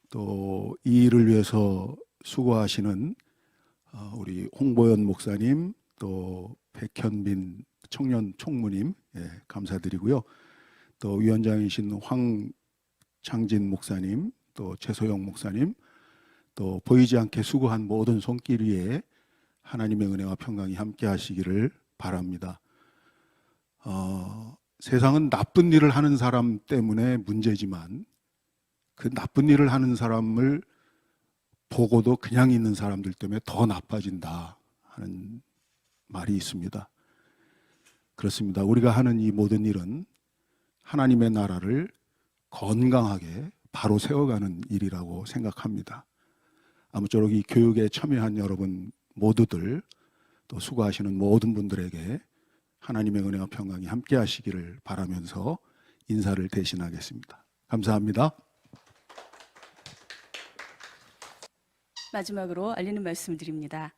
또 이 일을 위해서 수고하시는 우리 홍보연 목사님, 또 백현빈 청년 총무님 감사드리고요. 또 위원장이신 황창진 목사님, 또 최소영 목사님, 또 보이지 않게 수고한 모든 손길 위에 하나님의 은혜와 평강이 함께 하시기를 바랍니다. 세상은 나쁜 일을 하는 사람 때문에 문제지만 그 나쁜 일을 하는 사람을 보고도 그냥 있는 사람들 때문에 더 나빠진다 하는 말이 있습니다. 그렇습니다. 우리가 하는 이 모든 일은 하나님의 나라를 건강하게 바로 세워가는 일이라고 생각합니다. 아무쪼록 이 교육에 참여한 여러분 모두들 또 수고하시는 모든 분들에게 하나님의 은혜와 평강이 함께 하시기를 바라면서 인사를 대신하겠습니다. 감사합니다. 마지막으로 알리는 말씀 드립니다.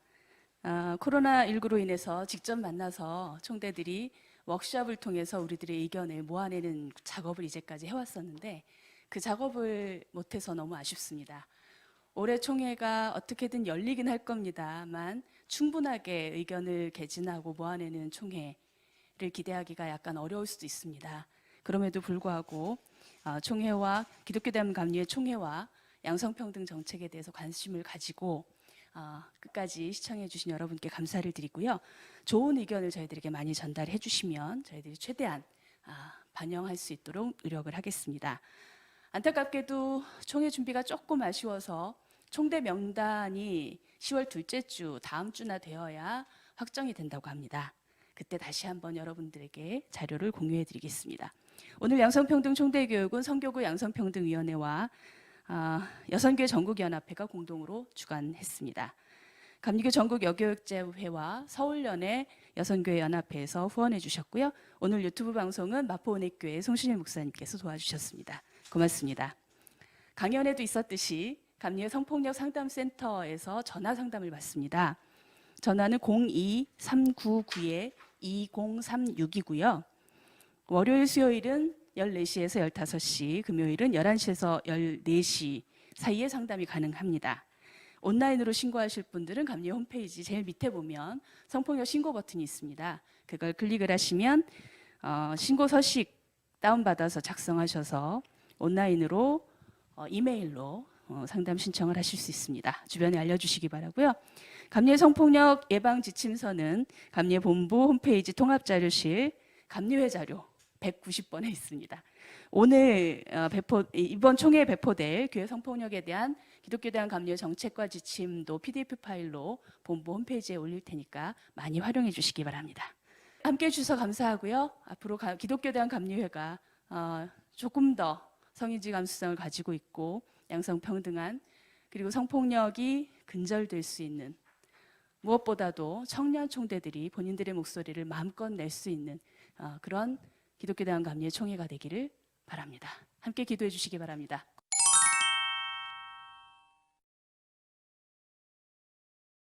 코로나19로 인해서 직접 만나서 총대들이 워크숍을 통해서 우리들의 의견을 모아내는 작업을 이제까지 해왔었는데 그 작업을 못해서 너무 아쉽습니다. 올해 총회가 어떻게든 열리긴 할 겁니다만 충분하게 의견을 개진하고 모아내는 총회를 기대하기가 약간 어려울 수도 있습니다. 그럼에도 불구하고 총회와 기독교대한감리회 총회와 양성평등 정책에 대해서 관심을 가지고 끝까지 시청해 주신 여러분께 감사를 드리고요. 좋은 의견을 저희들에게 많이 전달해 주시면 저희들이 최대한 반영할 수 있도록 노력을 하겠습니다. 안타깝게도 총회 준비가 조금 아쉬워서 총대 명단이 10월 둘째 주 다음 주나 되어야 확정이 된다고 합니다. 그때 다시 한번 여러분들에게 자료를 공유해 드리겠습니다. 오늘 양성평등 총대교육은 선교구 양성평등위원회와 여선교회 전국연합회가 공동으로 주관했습니다. 감리교 전국 여교육제회와 서울연회 여선교회 연합회에서 후원해 주셨고요. 오늘 유튜브 방송은 마포은혜교회 송신일 목사님께서 도와주셨습니다. 고맙습니다. 강연에도 있었듯이 감리교 성폭력 상담센터에서 전화 상담을 받습니다. 전화는 02-399-2036이고요. 월요일, 수요일은 14시에서 15시, 금요일은 11시에서 14시 사이에 상담이 가능합니다. 온라인으로 신고하실 분들은 감리 홈페이지 제일 밑에 보면 성폭력 신고 버튼이 있습니다. 그걸 클릭을 하시면 신고 서식 다운받아서 작성하셔서 온라인으로 이메일로 상담 신청을 하실 수 있습니다. 주변에 알려주시기 바라고요. 감리회 성폭력 예방 지침서는 감리회 본부 홈페이지 통합자료실 감리회 자료 190번에 있습니다. 오늘 이번 총회에 배포될 교회 성폭력에 대한 기독교대한 감리회 정책과 지침도 PDF 파일로 본부 홈페이지에 올릴 테니까 많이 활용해 주시기 바랍니다. 함께해 주셔서 감사하고요. 앞으로 기독교대한 감리회가 조금 더 성인지 감수성을 가지고 있고 양성평등한 그리고 성폭력이 근절될 수 있는 무엇보다도 청년 총대들이 본인들의 목소리를 마음껏 낼 수 있는 그런 기독교대한 감리회 총회가 되기를 바랍니다. 함께 기도해 주시기 바랍니다.